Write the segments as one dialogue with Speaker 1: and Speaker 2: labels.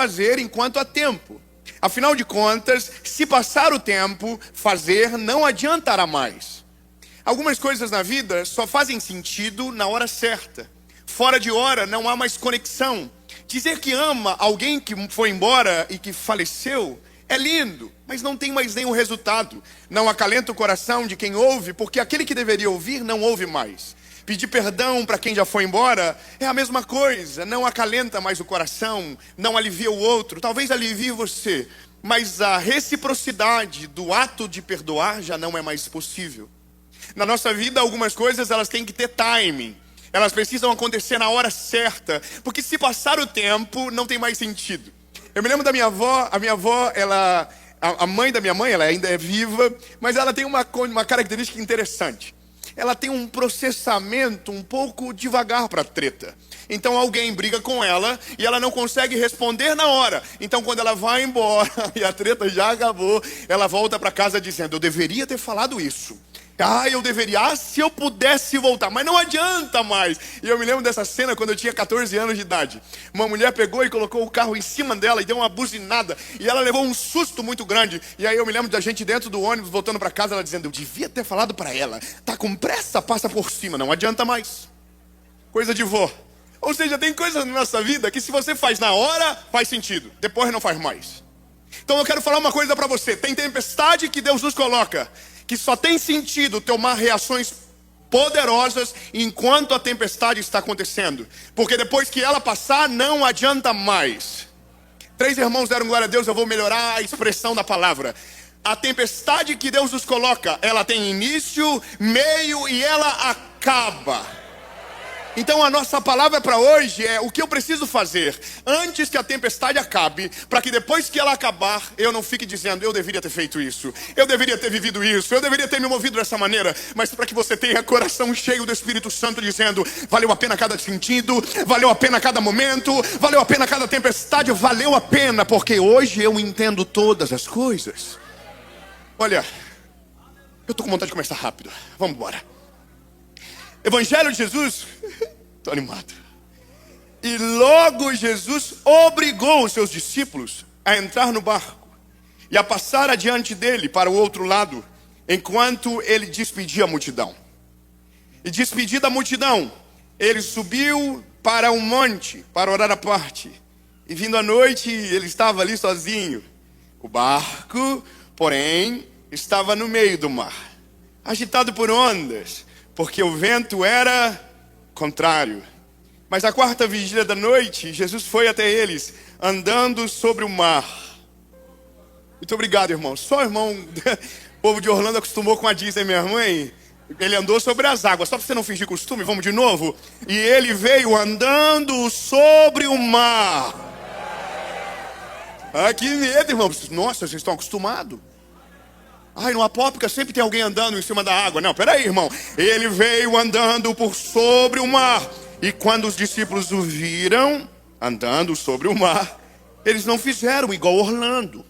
Speaker 1: fazer enquanto há tempo. Afinal de contas, se passar o tempo, fazer não adiantará mais. Algumas coisas na vida só fazem sentido na hora certa. Fora de hora não há mais conexão. Dizer que ama alguém que foi embora e que faleceu é lindo, mas não tem mais nenhum resultado. Não acalenta o coração de quem ouve, porque aquele que deveria ouvir não ouve mais. Pedir perdão para quem já foi embora é a mesma coisa. Não acalenta mais o coração, não alivia o outro. Talvez alivie você, mas a reciprocidade do ato de perdoar já não é mais possível. Na nossa vida, algumas coisas elas têm que ter timing. Elas precisam acontecer na hora certa, porque se passar o tempo, não tem mais sentido. Eu me lembro da minha avó. A minha avó, a mãe da minha mãe, ela ainda é viva, mas ela tem uma característica interessante. Ela tem um processamento um pouco devagar para a treta. Então alguém briga com ela e ela não consegue responder na hora. Então quando ela vai embora e a treta já acabou, ela volta para casa dizendo: eu deveria ter falado isso. Eu deveria, se eu pudesse voltar, mas não adianta mais. E eu me lembro dessa cena quando eu tinha 14 anos de idade. Uma mulher pegou e colocou o carro em cima dela e deu uma buzinada. E ela levou um susto muito grande. E aí eu me lembro da gente dentro do ônibus, voltando para casa, ela dizendo: eu devia ter falado para ela. Tá com pressa, passa por cima, não adianta mais. Coisa de vô. Ou seja, tem coisas na nossa vida que se você faz na hora, faz sentido. Depois não faz mais. Então eu quero falar uma coisa para você. Tem tempestade que Deus nos coloca, que só tem sentido tomar reações poderosas enquanto a tempestade está acontecendo. Porque depois que ela passar, não adianta mais. 3 irmãos deram glória a Deus, eu vou melhorar a expressão da palavra. A tempestade que Deus nos coloca, ela tem início, meio e ela acaba. Então a nossa palavra para hoje é: o que eu preciso fazer antes que a tempestade acabe, para que depois que ela acabar, eu não fique dizendo: eu deveria ter feito isso, eu deveria ter vivido isso, eu deveria ter me movido dessa maneira. Mas para que você tenha coração cheio do Espírito Santo dizendo: valeu a pena cada sentido, valeu a pena cada momento, valeu a pena cada tempestade, valeu a pena, porque hoje eu entendo todas as coisas. Olha, eu estou com vontade de começar rápido, vamos embora. Evangelho de Jesus, estou animado. E logo Jesus obrigou os seus discípulos a entrar no barco e a passar adiante dele para o outro lado, enquanto ele despedia a multidão. E despedida a multidão, ele subiu para um monte para orar à parte. E vindo à noite, ele estava ali sozinho. O barco, porém, estava no meio do mar, agitado por ondas, porque o vento era contrário. Mas à 4ª vigília da noite, Jesus foi até eles, andando sobre o mar. Muito obrigado, irmão. Só o irmão, o povo de Orlando acostumou com a Disney, minha mãe. Ele andou sobre as águas, só para você não fingir costume, vamos de novo. E ele veio andando sobre o mar. Que medo, irmão. Nossa, vocês estão acostumados. No Apócrifo sempre tem alguém andando em cima da água. Não, peraí, irmão. Ele veio andando por sobre o mar. E quando os discípulos o viram andando sobre o mar, eles não fizeram igual Orlando.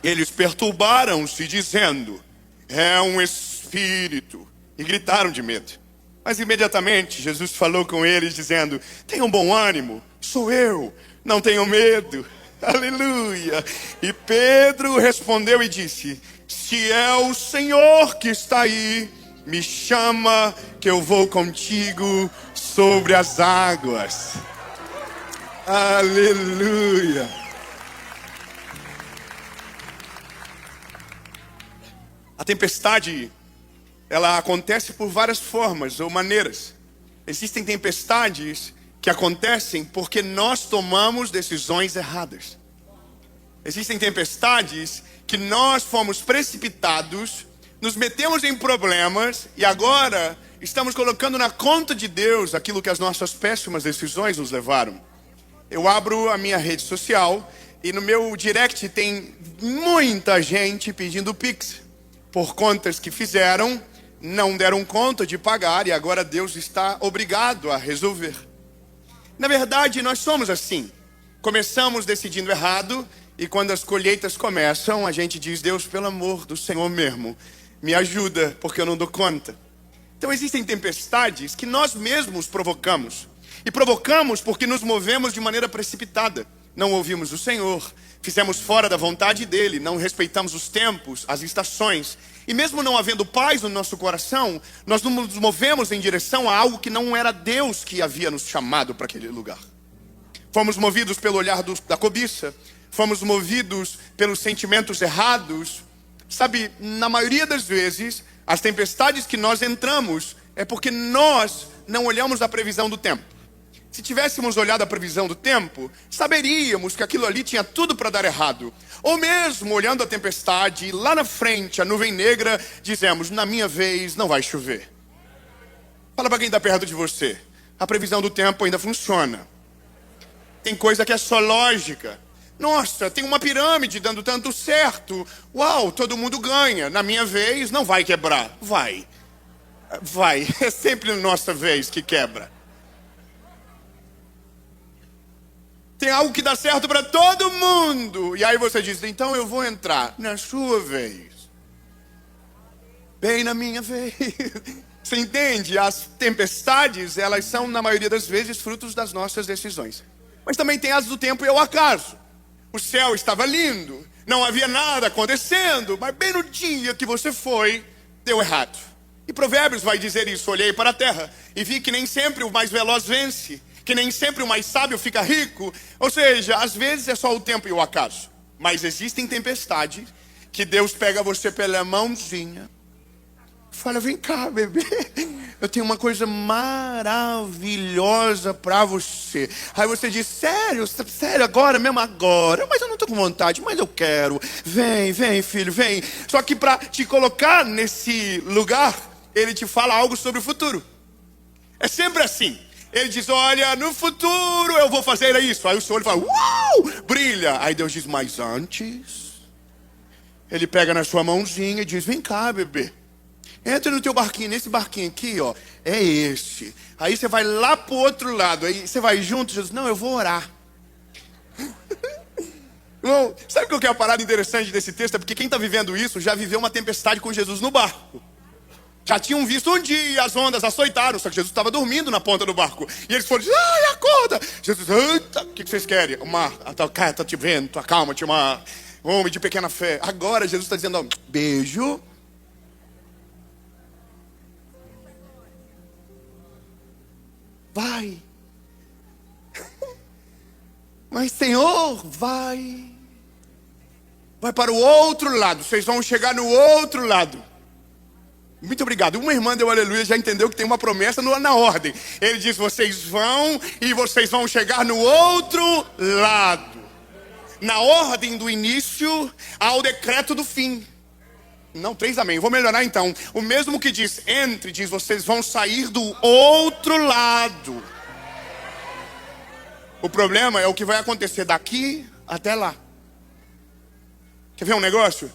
Speaker 1: Eles perturbaram-se dizendo: é um espírito. E gritaram de medo. Mas imediatamente Jesus falou com eles dizendo: tenham bom ânimo, sou eu, não tenham medo. Aleluia. E Pedro respondeu e disse: se é o Senhor que está aí, me chama que eu vou contigo sobre as águas. Aleluia. A tempestade, ela acontece por várias formas ou maneiras. Existem tempestades que acontecem porque nós tomamos decisões erradas. Existem tempestades que nós fomos precipitados, nos metemos em problemas e agora estamos colocando na conta de Deus aquilo que as nossas péssimas decisões nos levaram. Eu abro a minha rede social e no meu direct tem muita gente pedindo Pix por contas que fizeram, não deram conta de pagar e agora Deus está obrigado a resolver. Na verdade, nós somos assim. Começamos decidindo errado e quando as colheitas começam, a gente diz: Deus, pelo amor do Senhor mesmo, me ajuda, porque eu não dou conta. Então existem tempestades que nós mesmos provocamos. E provocamos porque nos movemos de maneira precipitada. não ouvimos o Senhor, fizemos fora da vontade dele, não respeitamos os tempos, as estações. E mesmo não havendo paz no nosso coração, nós nos movemos em direção a algo que não era Deus que havia nos chamado para aquele lugar. Fomos movidos pelo olhar da cobiça, fomos movidos pelos sentimentos errados. Sabe, na maioria das vezes, as tempestades que nós entramos é porque nós não olhamos a previsão do tempo. Se tivéssemos olhado a previsão do tempo, saberíamos que aquilo ali tinha tudo para dar errado. Ou mesmo olhando a tempestade, lá na frente, a nuvem negra, dizemos, na minha vez não vai chover. Fala para quem está perto de você, a previsão do tempo ainda funciona. Tem coisa que é só lógica. Nossa, tem uma pirâmide dando tanto certo. Uau, todo mundo ganha. Na minha vez não vai quebrar. Vai. É sempre a nossa vez que quebra. Tem algo que dá certo para todo mundo. E aí você diz, então eu vou entrar na sua vez. Bem na minha vez. Você entende? As tempestades, elas são na maioria das vezes frutos das nossas decisões. Mas também tem as do tempo e o acaso. O céu estava lindo, não havia nada acontecendo, mas bem no dia que você foi, deu errado. E Provérbios vai dizer isso, olhei para a terra e vi que nem sempre o mais veloz vence, que nem sempre o mais sábio fica rico. Ou seja, às vezes é só o tempo e o acaso. Mas existem tempestades que Deus pega você pela mãozinha, fala, vem cá, bebê, eu tenho uma coisa maravilhosa para você. Aí você diz, sério, agora, mesmo agora? Mas eu não estou com vontade, mas eu quero. Vem, filho, vem. Só que para te colocar nesse lugar, ele te fala algo sobre o futuro. É sempre assim. Ele diz, olha, no futuro eu vou fazer isso. Aí o seu olho fala, uau, brilha. Aí Deus diz, mas antes, ele pega na sua mãozinha e diz, vem cá, bebê. Entra no teu barquinho, nesse barquinho aqui, ó, é esse. Aí você vai lá pro outro lado, aí você vai junto, Jesus, não, eu vou orar. Irmão, sabe o que é a parada interessante desse texto? É porque quem está vivendo isso já viveu uma tempestade com Jesus no barco. Já tinham visto um dia, as ondas açoitaram, só que Jesus estava dormindo na ponta do barco. E eles foram, ai, acorda! Jesus, eita, o que vocês querem? O mar, tá te vendo, acalma-te, mar. Homem de pequena fé. Agora Jesus está dizendo, ó, beijo. Vai. Mas Senhor, vai para o outro lado. Vocês vão chegar no outro lado. Muito obrigado. Uma irmã deu aleluia, já entendeu que tem uma promessa na ordem. Ele diz, vocês vão e vocês vão chegar no outro lado. Na ordem do início ao decreto do fim. Não, 3 amém. Vou melhorar então. O mesmo que diz entre, diz vocês vão sair do outro lado. O problema é o que vai acontecer daqui até lá. Quer ver um negócio?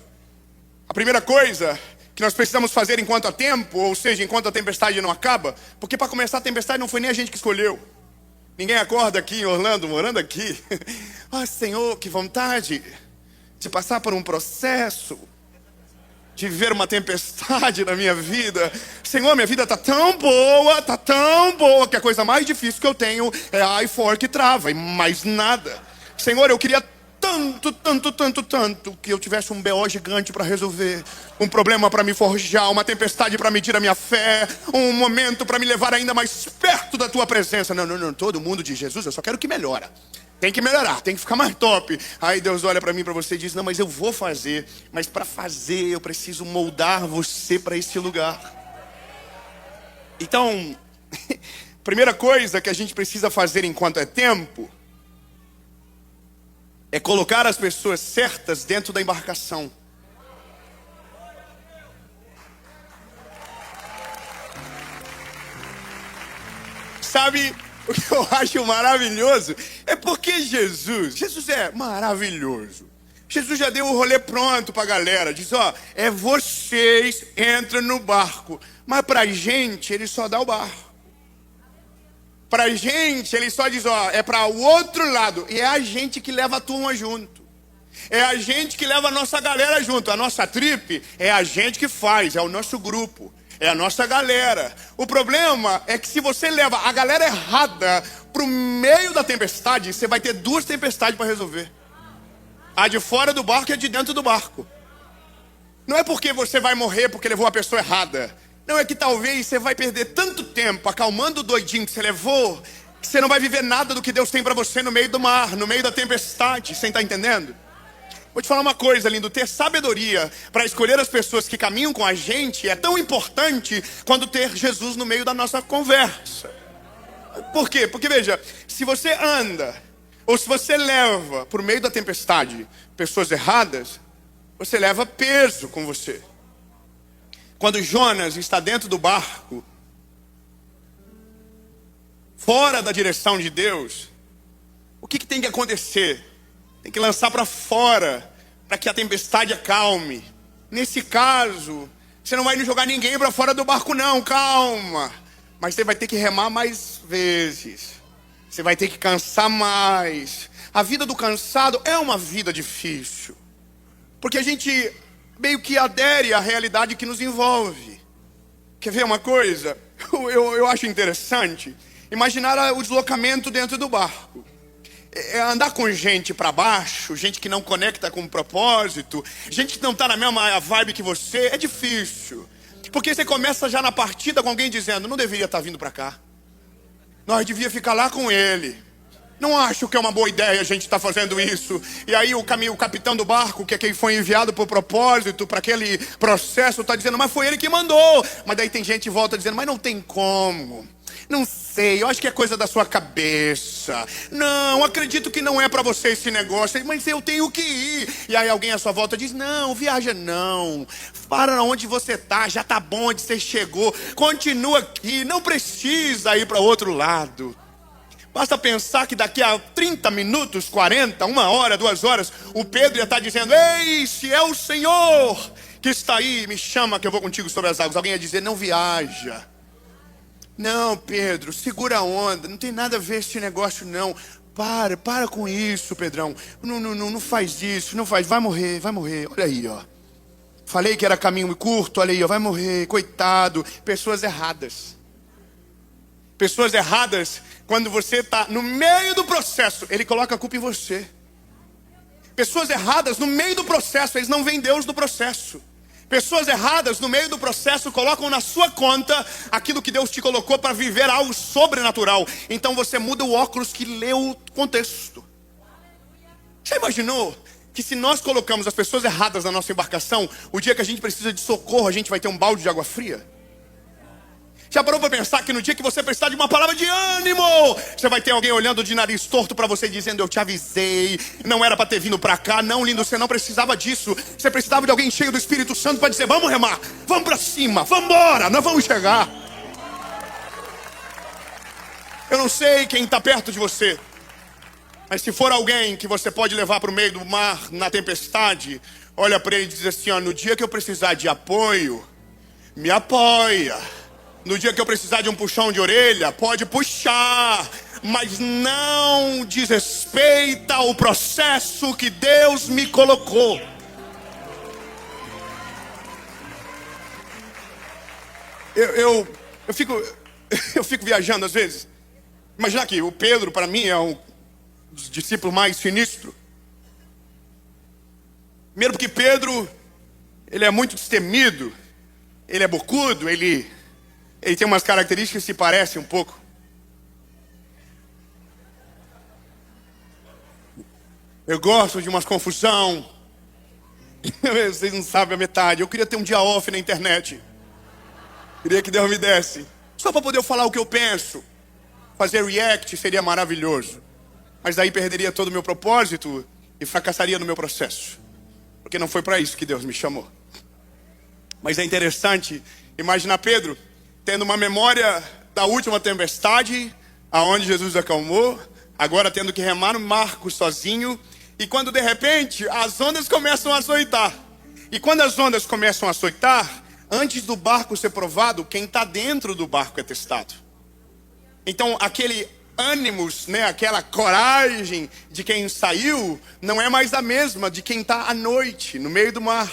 Speaker 1: A primeira coisa que nós precisamos fazer enquanto há tempo, ou seja, enquanto a tempestade não acaba, porque para começar a tempestade não foi nem a gente que escolheu. Ninguém acorda aqui em Orlando, morando aqui. Ah, Senhor, que vontade de passar por um processo, de viver uma tempestade na minha vida. Senhor, minha vida está tão boa, que a coisa mais difícil que eu tenho é a I4 que trava, e mais nada. Senhor, eu queria tanto, que eu tivesse um BO gigante para resolver, um problema para me forjar, uma tempestade para medir a minha fé, um momento para me levar ainda mais perto da tua presença. Não, todo mundo diz, Jesus, eu só quero que melhora. Tem que melhorar, tem que ficar mais top. Aí Deus olha para mim, para você e diz, não, mas eu vou fazer. Mas para fazer eu preciso moldar você para esse lugar. Então, primeira coisa que a gente precisa fazer enquanto é tempo é colocar as pessoas certas dentro da embarcação. Sabe o que eu acho maravilhoso? É porque Jesus é maravilhoso. Jesus já deu o rolê pronto pra galera. Diz, ó, é vocês, entram no barco. Mas pra gente, ele só dá o barco. Pra gente, ele só diz, ó, é para o outro lado. E é a gente que leva a turma junto. É a gente que leva a nossa galera junto. A nossa trip é a gente que faz, é o nosso grupo. É a nossa galera. O problema é que se você leva a galera errada, para o meio da tempestade, você vai ter duas tempestades para resolver. A de fora do barco e a de dentro do barco. Não é porque você vai morrer porque levou a pessoa errada. Não, é que talvez você vai perder tanto tempo acalmando o doidinho que você levou, que você não vai viver nada do que Deus tem para você no meio do mar, no meio da tempestade. Você está entendendo? Vou te falar uma coisa, lindo. Ter sabedoria para escolher as pessoas que caminham com a gente é tão importante quanto ter Jesus no meio da nossa conversa. Por quê? Porque veja, se você anda, ou se você leva por meio da tempestade pessoas erradas, você leva peso com você. Quando Jonas está dentro do barco, fora da direção de Deus, o que tem que acontecer? Tem que lançar para fora, para que a tempestade acalme. Nesse caso, você não vai jogar ninguém para fora do barco não, calma. Mas você vai ter que remar mais vezes. Você vai ter que cansar mais. A vida do cansado é uma vida difícil. Porque a gente meio que adere à realidade que nos envolve. Quer ver uma coisa? Eu acho interessante imaginar o deslocamento dentro do barco. Andar com gente para baixo, gente que não conecta com o propósito, gente que não está na mesma vibe que você, é difícil. Porque você começa já na partida com alguém dizendo, não deveria estar vindo para cá. Nós devia ficar lá com ele. Não acho que é uma boa ideia a gente estar fazendo isso. E aí o capitão do barco, que é quem foi enviado por propósito para aquele processo, está dizendo, mas foi ele que mandou. Mas daí tem gente em volta dizendo, mas não tem como. Não sei, eu acho que é coisa da sua cabeça. Não, acredito que não é para você esse negócio. Mas eu tenho que ir. E aí alguém à sua volta diz, não, viaja não. Para onde você está, já está bom onde você chegou. Continua aqui, não precisa ir para outro lado. Basta pensar que daqui a 30 minutos, 40, 1 hora, 2 horas, o Pedro ia estar dizendo, ei, se é o Senhor que está aí, me chama que eu vou contigo sobre as águas. Alguém ia dizer, não viaja. Não, Pedro, segura a onda, não tem nada a ver esse negócio não. Para com isso, Pedrão. Não faz isso, não faz, vai morrer. Olha aí, ó. Falei que era caminho curto, olha aí, ó, vai morrer, coitado. Pessoas erradas. Pessoas erradas, quando você está no meio do processo, ele coloca a culpa em você. Pessoas erradas, no meio do processo, eles não veem Deus no processo. Pessoas erradas, no meio do processo, colocam na sua conta aquilo que Deus te colocou para viver algo sobrenatural. Então você muda o óculos que lê o contexto. Já imaginou que se nós colocamos as pessoas erradas na nossa embarcação, o dia que a gente precisa de socorro, a gente vai ter um balde de água fria? Já parou para pensar que no dia que você precisar de uma palavra de ânimo, você vai ter alguém olhando de nariz torto para você, dizendo, eu te avisei, não era para ter vindo para cá. Não, lindo, você não precisava disso. Você precisava de alguém cheio do Espírito Santo para dizer, vamos remar, vamos para cima, vamos embora, nós vamos chegar. Eu não sei quem está perto de você, mas se for alguém que você pode levar para o meio do mar, na tempestade, olha para ele e diz assim, ó, no dia que eu precisar de apoio, me apoia. No dia que eu precisar de um puxão de orelha, pode puxar, mas não desrespeita o processo que Deus me colocou. Eu fico viajando às vezes. Imagina que o Pedro, para mim, é um dos discípulos mais sinistros. Primeiro porque Pedro, ele é muito destemido, ele é bocudo, ele tem umas características que se parecem um pouco. Eu gosto de umas confusão. Vocês não sabem a metade. Eu queria ter um dia off na internet. Queria que Deus me desse. Só para poder falar o que eu penso. Fazer react seria maravilhoso. Mas daí perderia todo o meu propósito e fracassaria no meu processo. Porque não foi para isso que Deus me chamou. Mas é interessante imaginar Pedro tendo uma memória da última tempestade, aonde Jesus acalmou, agora tendo que remar no barco sozinho, e quando de repente as ondas começam a açoitar. E quando as ondas começam a açoitar, antes do barco ser provado, quem está dentro do barco é testado. Então aquele ânimos, né, aquela coragem de quem saiu, não é mais a mesma de quem está à noite, no meio do mar.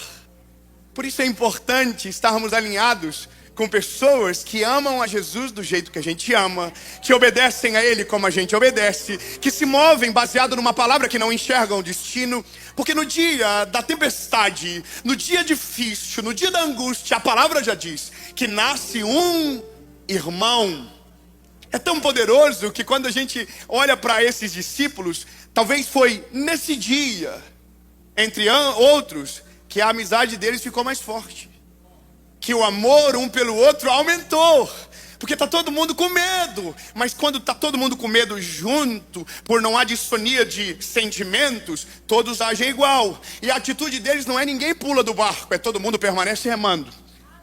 Speaker 1: Por isso é importante estarmos alinhados com pessoas que amam a Jesus do jeito que a gente ama, que obedecem a Ele como a gente obedece, que se movem baseado numa palavra, que não enxergam o destino. Porque no dia da tempestade, no dia difícil, no dia da angústia, a palavra já diz que nasce um irmão. É tão poderoso que quando a gente olha para esses discípulos, talvez foi nesse dia, entre outros, que a amizade deles ficou mais forte, que o amor um pelo outro aumentou. Porque está todo mundo com medo. Mas quando está todo mundo com medo junto, por não há dissonia de sentimentos, todos agem igual. E a atitude deles não é ninguém pula do barco, é todo mundo permanece remando.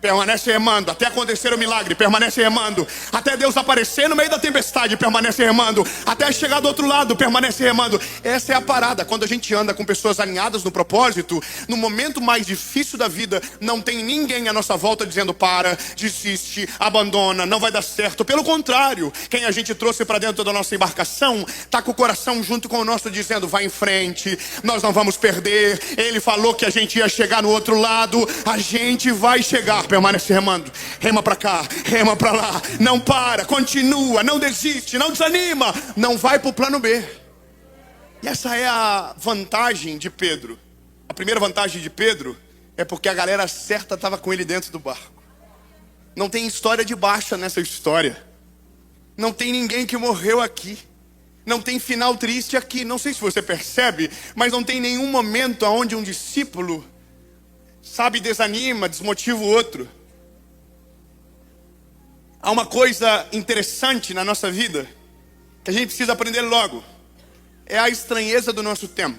Speaker 1: Permanece remando, até acontecer o milagre, permanece remando. Até Deus aparecer no meio da tempestade, permanece remando. Até chegar do outro lado, permanece remando. Essa é a parada. Quando a gente anda com pessoas alinhadas no propósito, no momento mais difícil da vida, não tem ninguém à nossa volta dizendo para, desiste, abandona, não vai dar certo. Pelo contrário, quem a gente trouxe para dentro da nossa embarcação, está com o coração junto com o nosso, dizendo, vai em frente, nós não vamos perder. Ele falou que a gente ia chegar no outro lado, a gente vai chegar. Permanece remando, rema para cá, rema para lá, não para, continua, não desiste, não desanima, não vai para o plano B. E essa é a vantagem de Pedro. A primeira vantagem de Pedro é porque a galera certa estava com ele dentro do barco. Não tem história de baixa nessa história. Não tem ninguém que morreu aqui. Não tem final triste aqui. Não sei se você percebe, mas não tem nenhum momento onde um discípulo, sabe, desanima, desmotiva o outro. Há uma coisa interessante na nossa vida que a gente precisa aprender logo. É a estranheza do nosso tempo.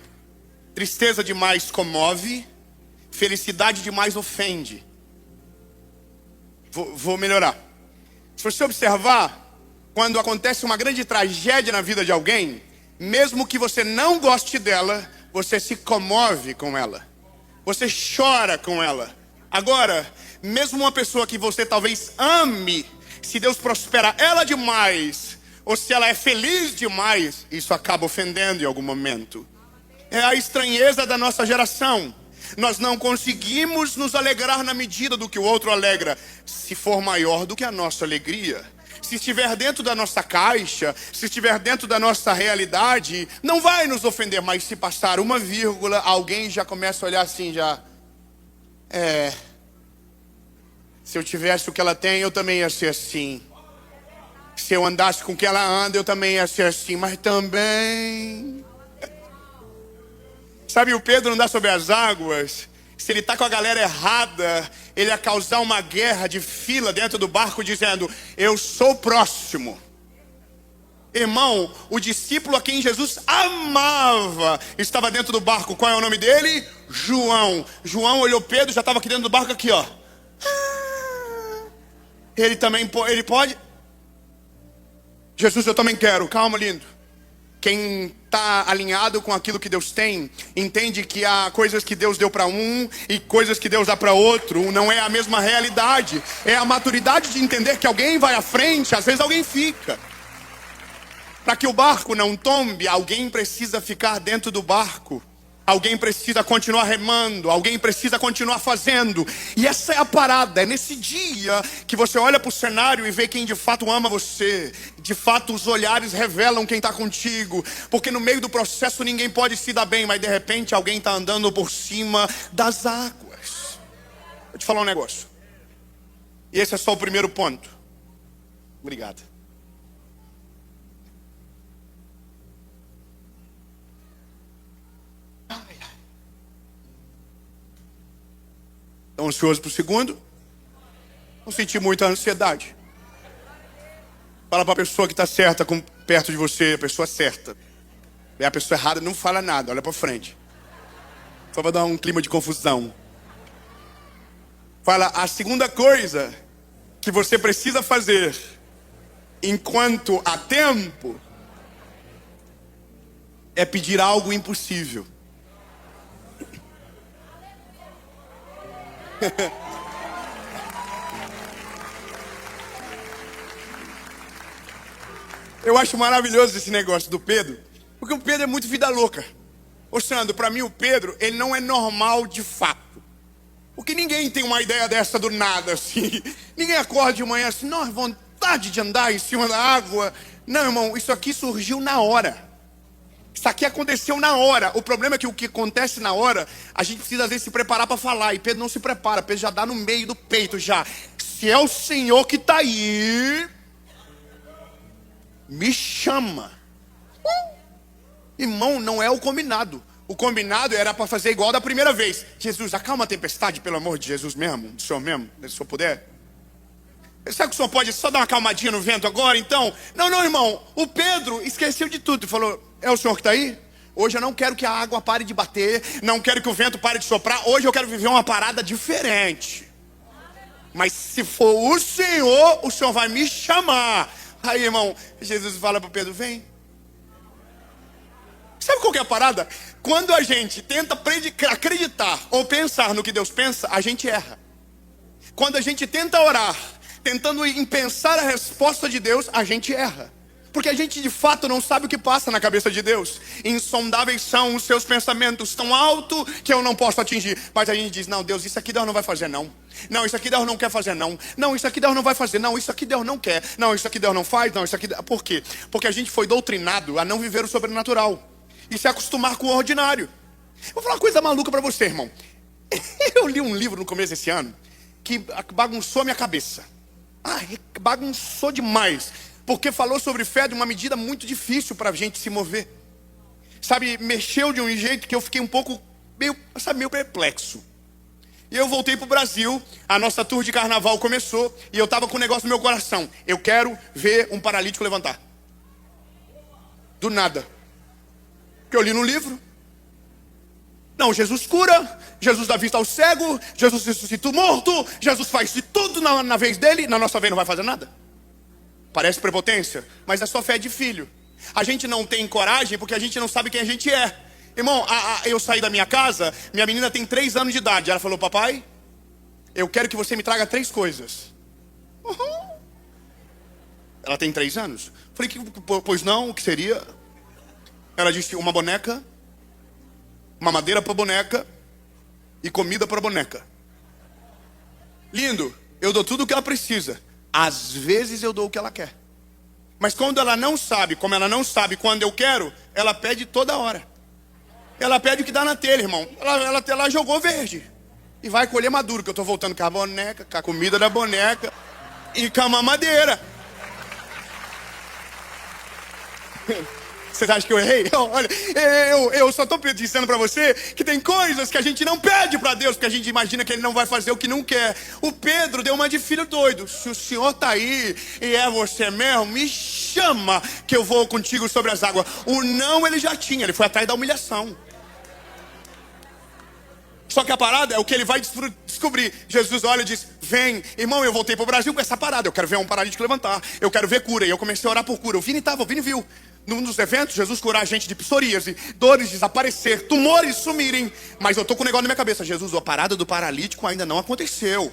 Speaker 1: Tristeza demais comove, felicidade demais ofende. Vou melhorar. Se você observar, quando acontece uma grande tragédia na vida de alguém, mesmo que você não goste dela, você se comove com ela. Você chora com ela. Agora, mesmo uma pessoa que você talvez ame, se Deus prospera ela demais, ou se ela é feliz demais, isso acaba ofendendo em algum momento. É a estranheza da nossa geração. Nós não conseguimos nos alegrar na medida do que o outro alegra, se for maior do que a nossa alegria. Se estiver dentro da nossa caixa, se estiver dentro da nossa realidade, não vai nos ofender. Mas se passar uma vírgula, alguém já começa a olhar assim, se eu tivesse o que ela tem, eu também ia ser assim. Se eu andasse com o que ela anda, eu também ia ser assim. Mas também... Sabe, o Pedro andar sobre as águas, se ele está com a galera errada, ele ia causar uma guerra de fila dentro do barco, dizendo, eu sou o próximo. Irmão, o discípulo a quem Jesus amava estava dentro do barco. Qual é o nome dele? João. João olhou Pedro, já estava aqui dentro do barco, aqui ó. Ele também ele pode? Jesus, eu também quero. Calma, lindo. Quem está alinhado com aquilo que Deus tem, entende que há coisas que Deus deu para um e coisas que Deus dá para outro. Não é a mesma realidade. É a maturidade de entender que alguém vai à frente, às vezes alguém fica. Para que o barco não tombe, alguém precisa ficar dentro do barco. Alguém precisa continuar remando, alguém precisa continuar fazendo. E essa é a parada, é nesse dia que você olha para o cenário e vê quem de fato ama você. De fato os olhares revelam quem está contigo. Porque no meio do processo ninguém pode se dar bem, mas de repente alguém está andando por cima das águas. Vou te falar um negócio. E esse é só o primeiro ponto. Obrigado. Estão ansiosos para o segundo? Não senti muita ansiedade. Fala para a pessoa que está certa perto de você, a pessoa certa. E a pessoa errada não fala nada, olha para frente. Só para dar um clima de confusão. Fala, a segunda coisa que você precisa fazer enquanto há tempo é pedir algo impossível. Eu acho maravilhoso esse negócio do Pedro, porque o Pedro é muito vida louca. Ô Sandro, para mim o Pedro, ele não é normal de fato. Porque ninguém tem uma ideia dessa do nada, assim. Ninguém acorda de manhã assim, nossa, vontade de andar em cima da água. Não, irmão, isso aqui surgiu na hora. Isso aqui aconteceu na hora. O problema é que o que acontece na hora, a gente precisa às vezes se preparar para falar. E Pedro não se prepara, Pedro já dá no meio do peito já. Se é o Senhor que está aí, me chama. Irmão, não é o combinado. O combinado era para fazer igual da primeira vez. Jesus, acalma a tempestade, pelo amor de Jesus mesmo, do Senhor mesmo, se o Senhor puder. Será que o Senhor pode só dar uma calmadinha no vento agora, então? Não, irmão. O Pedro esqueceu de tudo e falou, é o Senhor que está aí? Hoje eu não quero que a água pare de bater, não quero que o vento pare de soprar. Hoje eu quero viver uma parada diferente. Mas se for o Senhor vai me chamar. Aí, irmão, Jesus fala para Pedro, vem. Sabe qual que é a parada? Quando a gente tenta acreditar ou pensar no que Deus pensa, a gente erra. Quando a gente tenta orar, tentando pensar a resposta de Deus, a gente erra. Porque a gente de fato não sabe o que passa na cabeça de Deus. Insondáveis são os seus pensamentos, tão alto que eu não posso atingir. Mas a gente diz, não, Deus, isso aqui Deus não vai fazer, não. Não, isso aqui Deus não quer fazer, não. Não, isso aqui Deus não vai fazer, não. Isso aqui Deus não quer. Não, isso aqui Deus não faz, não. Isso aqui... Por quê? Porque a gente foi doutrinado a não viver o sobrenatural e se acostumar com o ordinário. Vou falar uma coisa maluca para você, irmão. Eu li um livro no começo desse ano que bagunçou a minha cabeça. Bagunçou demais. Porque falou sobre fé de uma medida muito difícil para a gente se mover. Sabe, mexeu de um jeito que eu fiquei um pouco, meio perplexo. E eu voltei para o Brasil, a nossa tour de carnaval começou, e eu estava com um negócio no meu coração. Eu quero ver um paralítico levantar. Do nada. Que eu li no livro. Não, Jesus cura, Jesus dá vista ao cego, Jesus ressuscita o morto, Jesus faz de tudo na vez dele, na nossa vez não vai fazer nada. Parece prepotência, mas é só fé de filho. A gente não tem coragem porque a gente não sabe quem a gente é. Irmão, eu saí da minha casa, minha menina tem 3 anos de idade. Ela falou, papai, eu quero que você me traga 3 coisas. Ela tem 3 anos. Falei, pois não, o que seria? Ela disse, uma boneca, mamadeira para boneca e comida para boneca. Lindo, eu dou tudo o que ela precisa. Às vezes eu dou o que ela quer. Mas quando ela não sabe, como ela não sabe quando eu quero, ela pede toda hora. Ela pede o que dá na telha, irmão. Ela jogou verde. E vai colher maduro, que eu estou voltando com a boneca, com a comida da boneca e com a mamadeira. Você acha que eu errei? Olha, eu só estou dizendo para você que tem coisas que a gente não pede para Deus, porque a gente imagina que Ele não vai fazer o que não quer. O Pedro deu uma de filho doido. Se o Senhor está aí e é você mesmo, me chama que eu vou contigo sobre as águas. O não ele já tinha, ele foi atrás da humilhação. Só que a parada é o que ele vai descobrir. Jesus olha e diz, vem. Irmão, eu voltei para o Brasil com essa parada. Eu quero ver um paralítico levantar. Eu quero ver cura. E eu comecei a orar por cura. O Vini viu. Num dos eventos, Jesus curar a gente de psoríase, dores desaparecer, tumores sumirem. Mas eu tô com um negócio na minha cabeça. Jesus, a parada do paralítico ainda não aconteceu.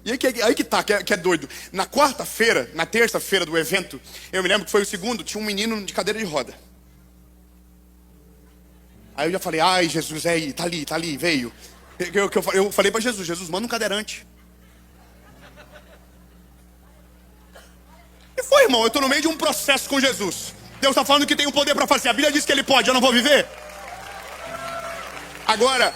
Speaker 1: E aí que tá, que é doido. Na quarta-feira, na terça-feira do evento, eu me lembro que foi o segundo, tinha um menino de cadeira de roda. Aí eu já falei, ai Jesus, tá ali, veio. Eu falei para Jesus, manda um cadeirante. E foi, irmão, eu tô no meio de um processo com Jesus. Deus está falando que tem o poder para fazer. A Bíblia diz que Ele pode, eu não vou viver. Agora,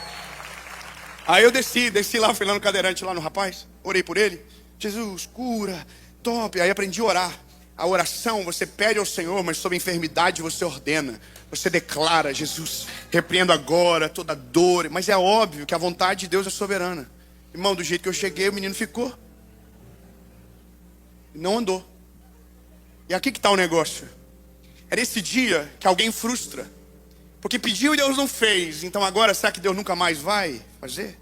Speaker 1: aí eu desci lá, fui lá no cadeirante, lá no rapaz. Orei por ele. Jesus, cura, top. Aí aprendi a orar. A oração, você pede ao Senhor, mas sobre enfermidade você ordena. Você declara, Jesus, repreendo agora toda dor. Mas é óbvio que a vontade de Deus é soberana. Irmão, do jeito que eu cheguei, o menino ficou. Não andou. E aqui que está o negócio. É nesse dia que alguém frustra. Porque pediu e Deus não fez. Então agora, será que Deus nunca mais vai fazer?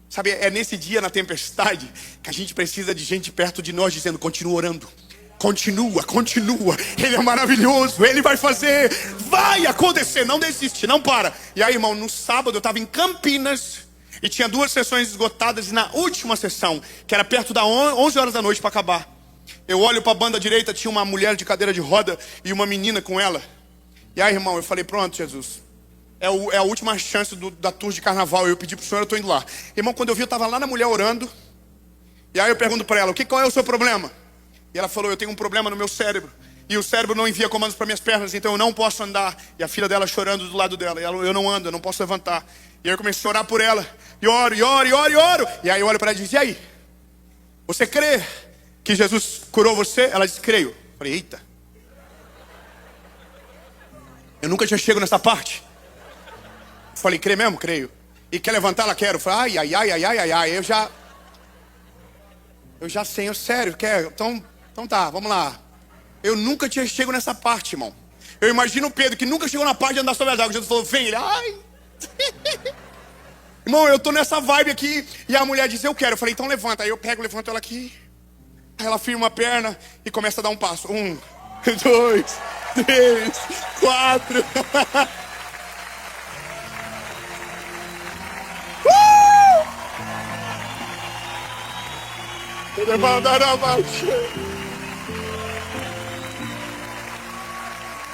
Speaker 1: Sabe, é nesse dia, na tempestade, que a gente precisa de gente perto de nós dizendo, continua orando. Continua. Ele é maravilhoso, Ele vai fazer. Vai acontecer, não desiste, não para. E aí, irmão, no sábado eu estava em Campinas. E tinha 2 sessões esgotadas. E na última sessão, que era perto das 11 horas da noite para acabar, eu olho para a banda direita, tinha uma mulher de cadeira de roda e uma menina com ela. E aí, irmão, eu falei, pronto, Jesus, é a última chance da tour de carnaval. Eu pedi pro senhor, eu tô indo lá. Irmão, quando eu vi, eu tava lá na mulher orando. E aí eu pergunto para ela, qual é o seu problema? E ela falou, eu tenho um problema no meu cérebro. E o cérebro não envia comandos para minhas pernas, então eu não posso andar. E a filha dela chorando do lado dela. E ela, eu não ando, eu não posso levantar. E aí eu comecei a orar por ela. E oro, e oro, e oro, e oro. E aí eu olho para ela e digo, e aí? Você crê que Jesus curou você? Ela disse, creio. Eu falei, eita. Eu nunca tinha chegado nessa parte. Eu falei, crê mesmo? Creio. E quer levantar? Ela quer. Eu falei, ai, ai, ai, ai, ai, ai. Eu já sei, sério, quer? Então tá, vamos lá. Eu nunca tinha chegado nessa parte, irmão. Eu imagino o Pedro, que nunca chegou na parte de andar sobre as águas. Jesus falou, vem, ele, ai. Irmão, eu tô nessa vibe aqui. E a mulher diz, eu quero. Eu falei, então levanta. Aí eu levanto ela aqui. Aí ela firma a perna e começa a dar um passo. 1, 2, 3, 4.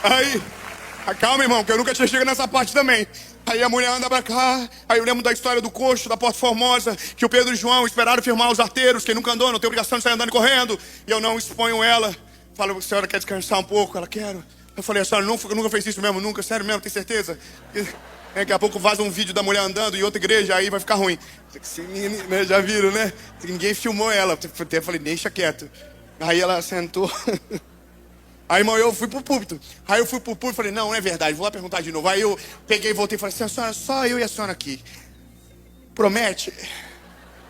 Speaker 1: Aí, calma, irmão, que eu nunca tinha chegado nessa parte também. Aí a mulher anda pra cá. Aí eu lembro da história do coxo, da Porta Formosa, que o Pedro e o João esperaram firmar os arteiros. Quem nunca andou não tem obrigação de sair andando e correndo. E eu não exponho ela. Falo, a senhora quer descansar um pouco? Ela, quero. Eu falei, a senhora nunca fez isso mesmo? Nunca? Sério mesmo? Tem certeza? Daqui a pouco vaza um vídeo da mulher andando em outra igreja, aí vai ficar ruim. Já viram, né? Ninguém filmou ela. Até falei, deixa quieto. Aí ela sentou. Aí, irmão, eu fui pro púlpito. Aí eu fui pro púlpito e falei, não é verdade, vou lá perguntar de novo. Aí eu peguei e voltei e falei assim, a senhora, só eu e a senhora aqui. Promete?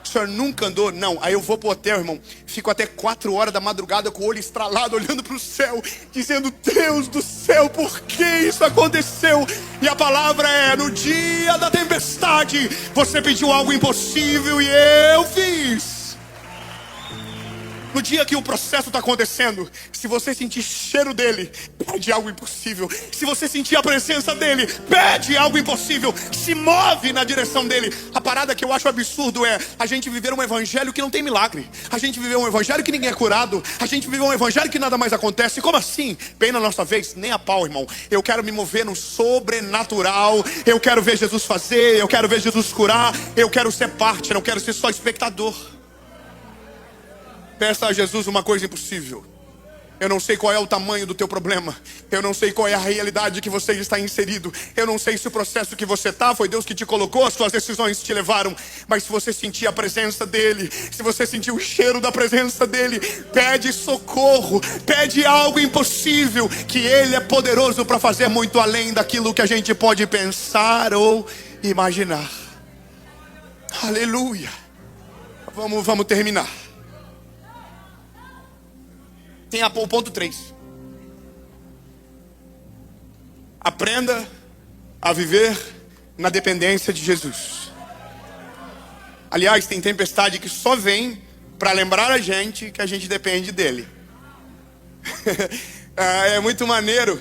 Speaker 1: A senhora nunca andou? Não. Aí eu vou pro hotel, irmão. Fico até 4 horas da madrugada com o olho estralado, olhando pro céu, dizendo, Deus do céu, por que isso aconteceu? E a palavra é, no dia da tempestade, você pediu algo impossível e eu fiz. No dia que o processo está acontecendo, se você sentir cheiro dele, pede algo impossível. Se você sentir a presença dele, pede algo impossível. Se move na direção dele. A parada que eu acho absurdo é a gente viver um evangelho que não tem milagre. A gente viver um evangelho que ninguém é curado. A gente viver um evangelho que nada mais acontece. Como assim? Bem na nossa vez, nem a pau, irmão. Eu quero me mover no sobrenatural. Eu quero ver Jesus fazer. Eu quero ver Jesus curar. Eu quero ser parte, não quero ser só espectador. Peça a Jesus uma coisa impossível. Eu não sei qual é o tamanho do teu problema. Eu não sei qual é a realidade que você está inserido. Eu não sei se o processo que você está foi Deus que te colocou, as suas decisões te levaram. Mas se você sentir a presença dele, se você sentir o cheiro da presença dele, pede socorro, pede algo impossível, que ele é poderoso para fazer muito além daquilo que a gente pode pensar ou imaginar. Aleluia. Vamos terminar. Tem o ponto 3. Aprenda a viver na dependência de Jesus. Aliás, tem tempestade que só vem para lembrar a gente que a gente depende dele. É muito maneiro.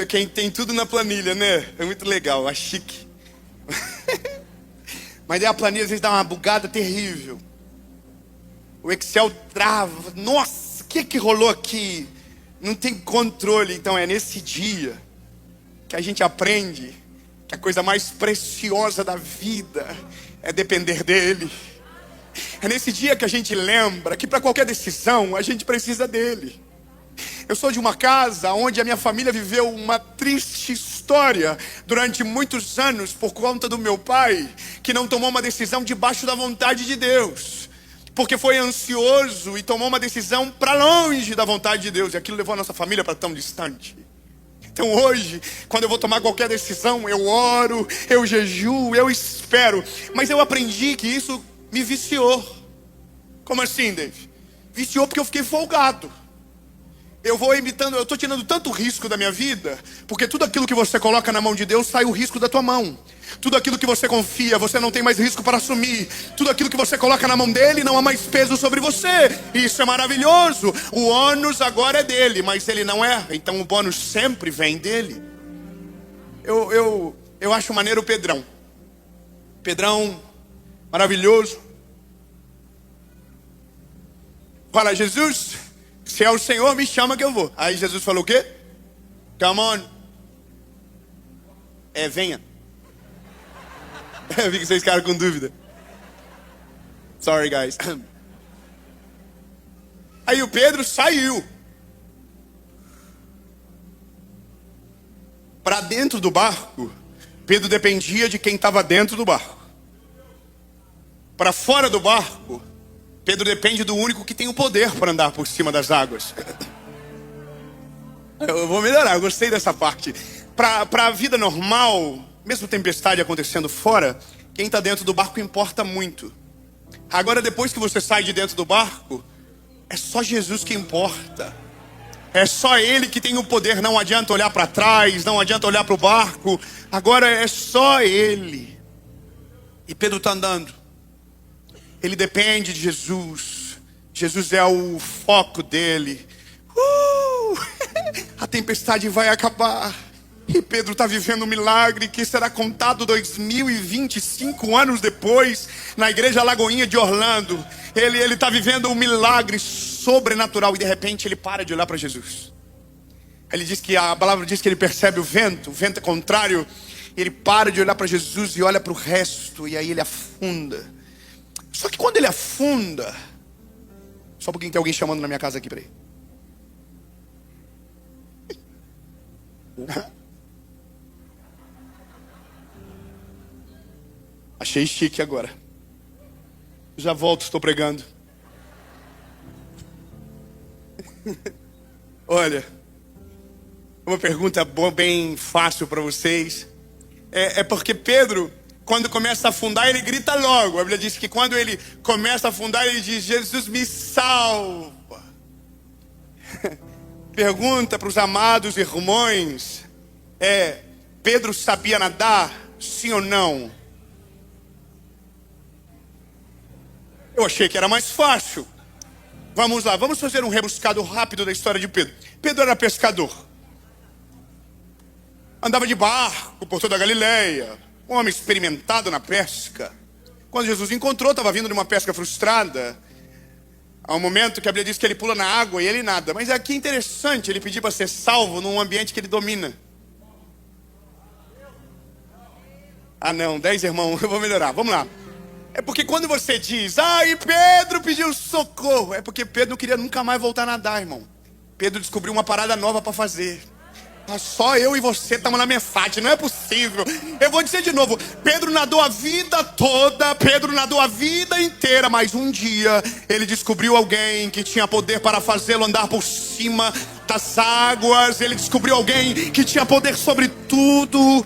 Speaker 1: Quem tem tudo na planilha, né? É muito legal, é chique. Mas daí a planilha às vezes dá uma bugada terrível. O Excel trava. Nossa! O que rolou aqui? Não tem controle. Então é nesse dia que a gente aprende que a coisa mais preciosa da vida é depender dele. É nesse dia que a gente lembra que para qualquer decisão a gente precisa dele. Eu sou de uma casa onde a minha família viveu uma triste história durante muitos anos por conta do meu pai, que não tomou uma decisão debaixo da vontade de Deus. Porque foi ansioso e tomou uma decisão para longe da vontade de Deus. E aquilo levou a nossa família para tão distante. Então hoje, quando eu vou tomar qualquer decisão, eu oro, eu jejuo, eu espero. Mas eu aprendi que isso me viciou. Como assim, Dave? Viciou porque eu fiquei folgado. Eu estou tirando tanto risco da minha vida, porque tudo aquilo que você coloca na mão de Deus, sai o risco da tua mão. Tudo aquilo que você confia, você não tem mais risco para assumir. Tudo aquilo que você coloca na mão dele, não há mais peso sobre você. Isso é maravilhoso. O ônus agora é dele, mas ele não erra. Então o bônus sempre vem dele. Eu acho maneiro o Pedrão. Pedrão, maravilhoso. Fala, Jesus, se é o Senhor, me chama que eu vou. Aí Jesus falou o quê? Come on. Venha. Eu vi que vocês ficaram com dúvida. Sorry, guys. Aí o Pedro saiu para dentro do barco. Pedro dependia de quem estava dentro do barco. Para fora do barco, Pedro depende do único que tem o poder para andar por cima das águas. Eu vou melhorar, eu gostei dessa parte. Para a vida normal, mesmo tempestade acontecendo fora, quem está dentro do barco importa muito. Agora, depois que você sai de dentro do barco, é só Jesus que importa. É só Ele que tem o poder. Não adianta olhar para trás, não adianta olhar para o barco. Agora é só Ele. E Pedro está andando. Ele depende de Jesus. Jesus é o foco dele. A tempestade vai acabar. E Pedro está vivendo um milagre que será contado 2025 anos depois, na igreja Lagoinha de Orlando. Ele está vivendo um milagre sobrenatural e de repente ele para de olhar para Jesus. Ele diz que a palavra diz que ele percebe o vento é contrário. Ele para de olhar para Jesus e olha para o resto, e aí ele afunda. Só que quando ele afunda, só um pouquinho, tem alguém chamando na minha casa aqui, peraí. Achei chique agora. Já volto, estou pregando. Olha, uma pergunta boa, bem fácil para vocês. É porque Pedro, quando começa a afundar, ele grita logo. A Bíblia diz que quando ele começa a afundar, ele diz: Jesus me salva. Pergunta para os amados irmãos: Pedro sabia nadar? Sim ou não? Eu achei que era mais fácil. Vamos lá, vamos fazer um rebuscado rápido da história de Pedro. Pedro era pescador. Andava de barco por toda a Galileia. Um homem experimentado na pesca. Quando Jesus encontrou, estava vindo de uma pesca frustrada. Há um momento que a Bíblia diz que ele pula na água e ele nada. Mas aqui é interessante, ele pediu para ser salvo num ambiente que ele domina. Ah não, 10 irmãos, eu vou melhorar, vamos lá. É porque quando você diz, e Pedro pediu socorro, é porque Pedro não queria nunca mais voltar a nadar, irmão. Pedro descobriu uma parada nova para fazer. Só eu e você estamos na Mefate, não é possível. Eu vou dizer de novo, Pedro nadou a vida toda, Pedro nadou a vida inteira, mas um dia ele descobriu alguém que tinha poder para fazê-lo andar por cima das águas. Ele descobriu alguém que tinha poder sobre tudo.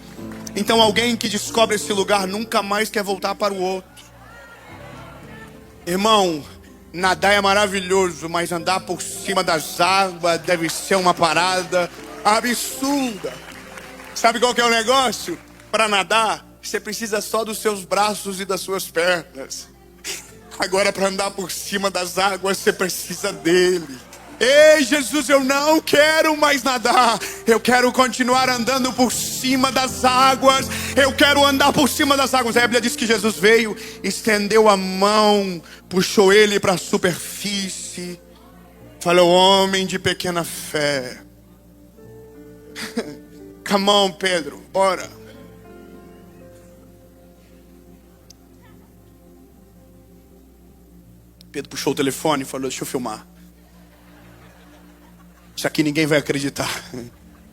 Speaker 1: Então alguém que descobre esse lugar nunca mais quer voltar para o outro. Irmão, nadar é maravilhoso, mas andar por cima das águas deve ser uma parada absurda. Sabe qual que é o negócio? Para nadar, você precisa só dos seus braços e das suas pernas. Agora, para andar por cima das águas, você precisa dele. Ei, Jesus, eu não quero mais nadar. Eu quero continuar andando por cima das águas. Eu quero andar por cima das águas. A Bíblia diz que Jesus veio, estendeu a mão, puxou ele para a superfície. Falou: homem de pequena fé. Come on, Pedro, bora. Pedro puxou o telefone e falou: deixa eu filmar. Isso aqui ninguém vai acreditar.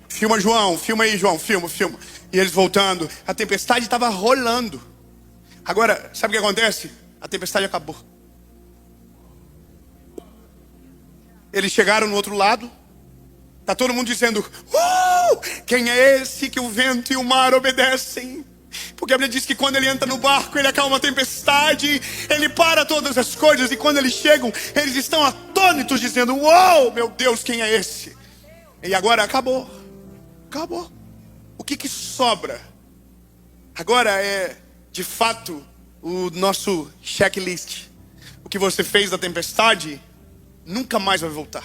Speaker 1: Filma, João, filma aí, João, filma. E eles voltando, a tempestade estava rolando. Agora, sabe o que acontece? A tempestade acabou. Eles chegaram no outro lado. Tá todo mundo dizendo: quem é esse que o vento e o mar obedecem? Porque a Bíblia diz que quando ele entra no barco, ele acalma a tempestade, ele para todas as coisas. E quando eles chegam, eles estão atônitos, dizendo: uau, meu Deus, quem é esse? E agora acabou. O que sobra? Agora é, de fato, o nosso checklist. O que você fez da tempestade nunca mais vai voltar.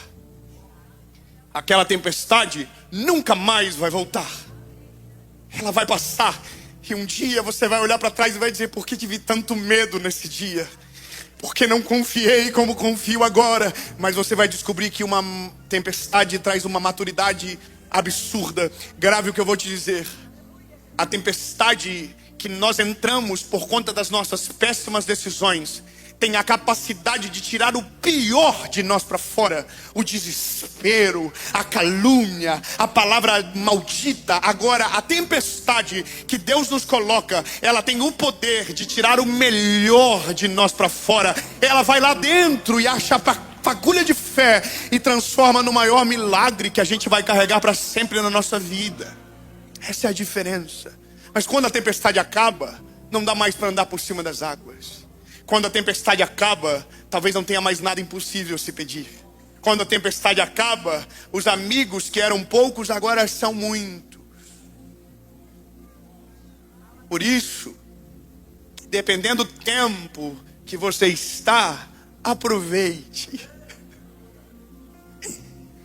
Speaker 1: Aquela tempestade nunca mais vai voltar. Ela vai passar. E um dia você vai olhar para trás e vai dizer: por que tive tanto medo nesse dia? Porque não confiei como confio agora. Mas você vai descobrir que uma tempestade traz uma maturidade absurda. Grave o que eu vou te dizer. A tempestade que nós entramos por conta das nossas péssimas decisões tem a capacidade de tirar o pior de nós para fora. O desespero, a calúnia, a palavra maldita. Agora, a tempestade que Deus nos coloca, ela tem o poder de tirar o melhor de nós para fora. Ela vai lá dentro e acha fagulha de fé e transforma no maior milagre que a gente vai carregar para sempre na nossa vida. Essa é a diferença. Mas quando a tempestade acaba, não dá mais para andar por cima das águas. Quando a tempestade acaba, talvez não tenha mais nada impossível se pedir. Quando a tempestade acaba, os amigos que eram poucos agora são muitos. Por isso, dependendo do tempo que você está, aproveite.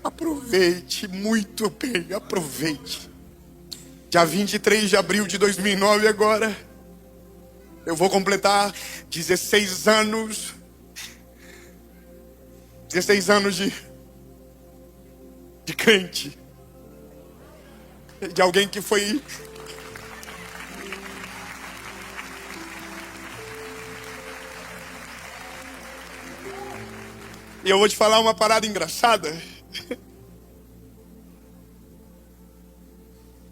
Speaker 1: Aproveite muito bem, aproveite. Dia 23 de abril de 2009 agora, eu vou completar 16 anos. 16 anos de crente. De alguém que foi... E eu vou te falar uma parada engraçada.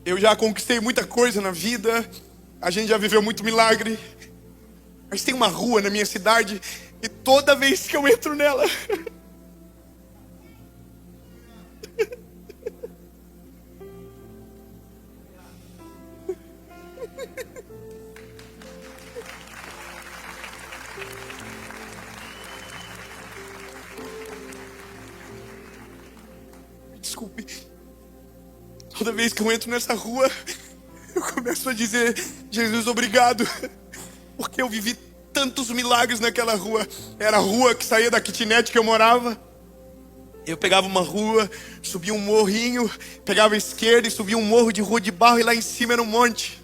Speaker 1: Eu já conquistei muita coisa na vida. A gente já viveu muito milagre. Mas tem uma rua na minha cidade e toda vez que eu entro nela, desculpe, toda vez que eu entro nessa rua, eu começo a dizer: Jesus, obrigado, porque eu vivi tantos milagres naquela rua. Era a rua que saía da kitnet que eu morava. Eu pegava uma rua, subia um morrinho, pegava a esquerda e subia um morro de rua de barro, e lá em cima era um monte.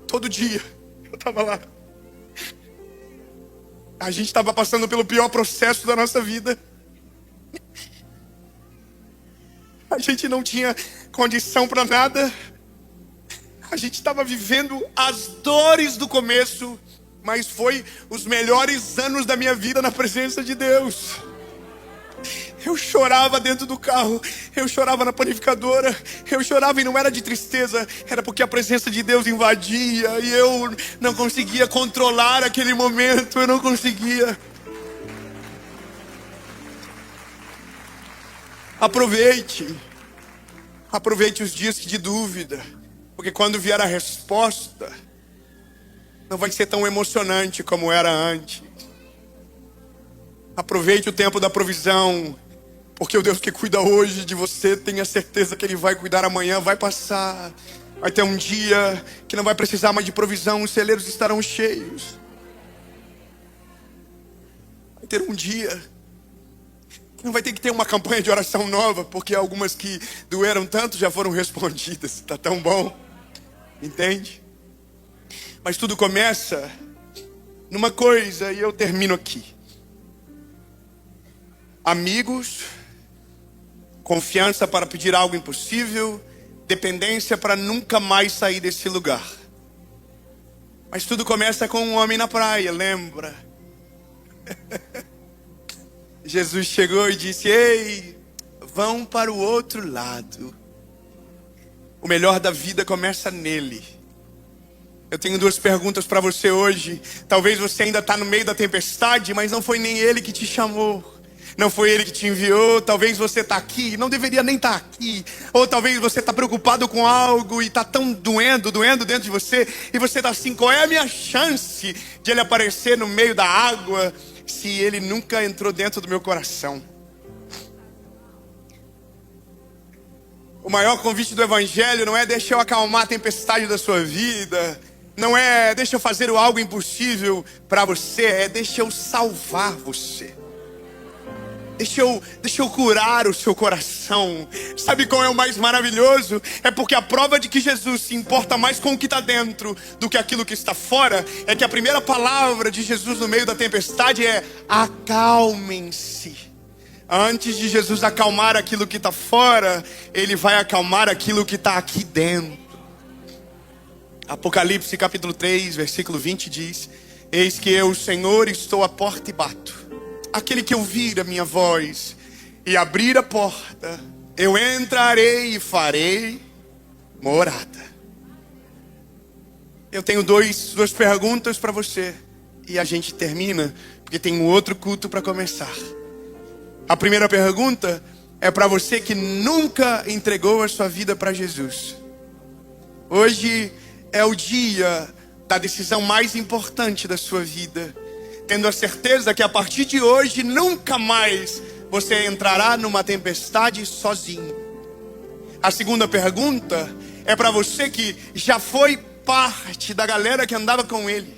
Speaker 1: Todo dia eu estava lá. A gente estava passando pelo pior processo da nossa vida. A gente não tinha condição para nada. A gente estava vivendo as dores do começo, mas foi os melhores anos da minha vida na presença de Deus. Eu chorava dentro do carro, eu chorava na panificadora, eu chorava e não era de tristeza, era porque a presença de Deus invadia e eu não conseguia controlar aquele momento, eu não conseguia. Aproveite os dias de dúvida, porque quando vier a resposta, não vai ser tão emocionante como era antes. Aproveite o tempo da provisão, porque o Deus que cuida hoje de você, tenha certeza que Ele vai cuidar amanhã, vai passar. Vai ter um dia que não vai precisar mais de provisão, os celeiros estarão cheios. Vai ter um dia que não vai ter que ter uma campanha de oração nova, porque algumas que doeram tanto já foram respondidas. Está tão bom, entende? Mas tudo começa numa coisa, e eu termino aqui. Amigos, confiança para pedir algo impossível, dependência para nunca mais sair desse lugar. Mas tudo começa com um homem na praia, lembra? Jesus chegou e disse: ei, vão para o outro lado. O melhor da vida começa nele. Eu tenho duas perguntas para você hoje. Talvez você ainda está no meio da tempestade, mas não foi nem ele que te chamou. Não foi Ele que te enviou. Talvez você está aqui e não deveria nem estar aqui. Ou talvez você está preocupado com algo e está tão doendo dentro de você. E você está assim: qual é a minha chance de Ele aparecer no meio da água se Ele nunca entrou dentro do meu coração? O maior convite do Evangelho não é: deixa eu acalmar a tempestade da sua vida. Não é: deixa eu fazer algo impossível para você. É: deixa eu salvar você. Deixa eu curar o seu coração. Sabe qual é o mais maravilhoso? É porque a prova de que Jesus se importa mais com o que está dentro do que aquilo que está fora é que a primeira palavra de Jesus no meio da tempestade é: acalmem-se. Antes de Jesus acalmar aquilo que está fora, Ele vai acalmar aquilo que está aqui dentro. Apocalipse capítulo 3, versículo 20 diz: eis que eu, Senhor, estou à porta e bato. Aquele que ouvir a minha voz e abrir a porta, eu entrarei e farei morada. Eu tenho duas perguntas para você e a gente termina, porque tem um outro culto para começar. A primeira pergunta é para você que nunca entregou a sua vida para Jesus. Hoje é o dia da decisão mais importante da sua vida, tendo a certeza que a partir de hoje nunca mais você entrará numa tempestade sozinho. A segunda pergunta é para você que já foi parte da galera que andava com ele.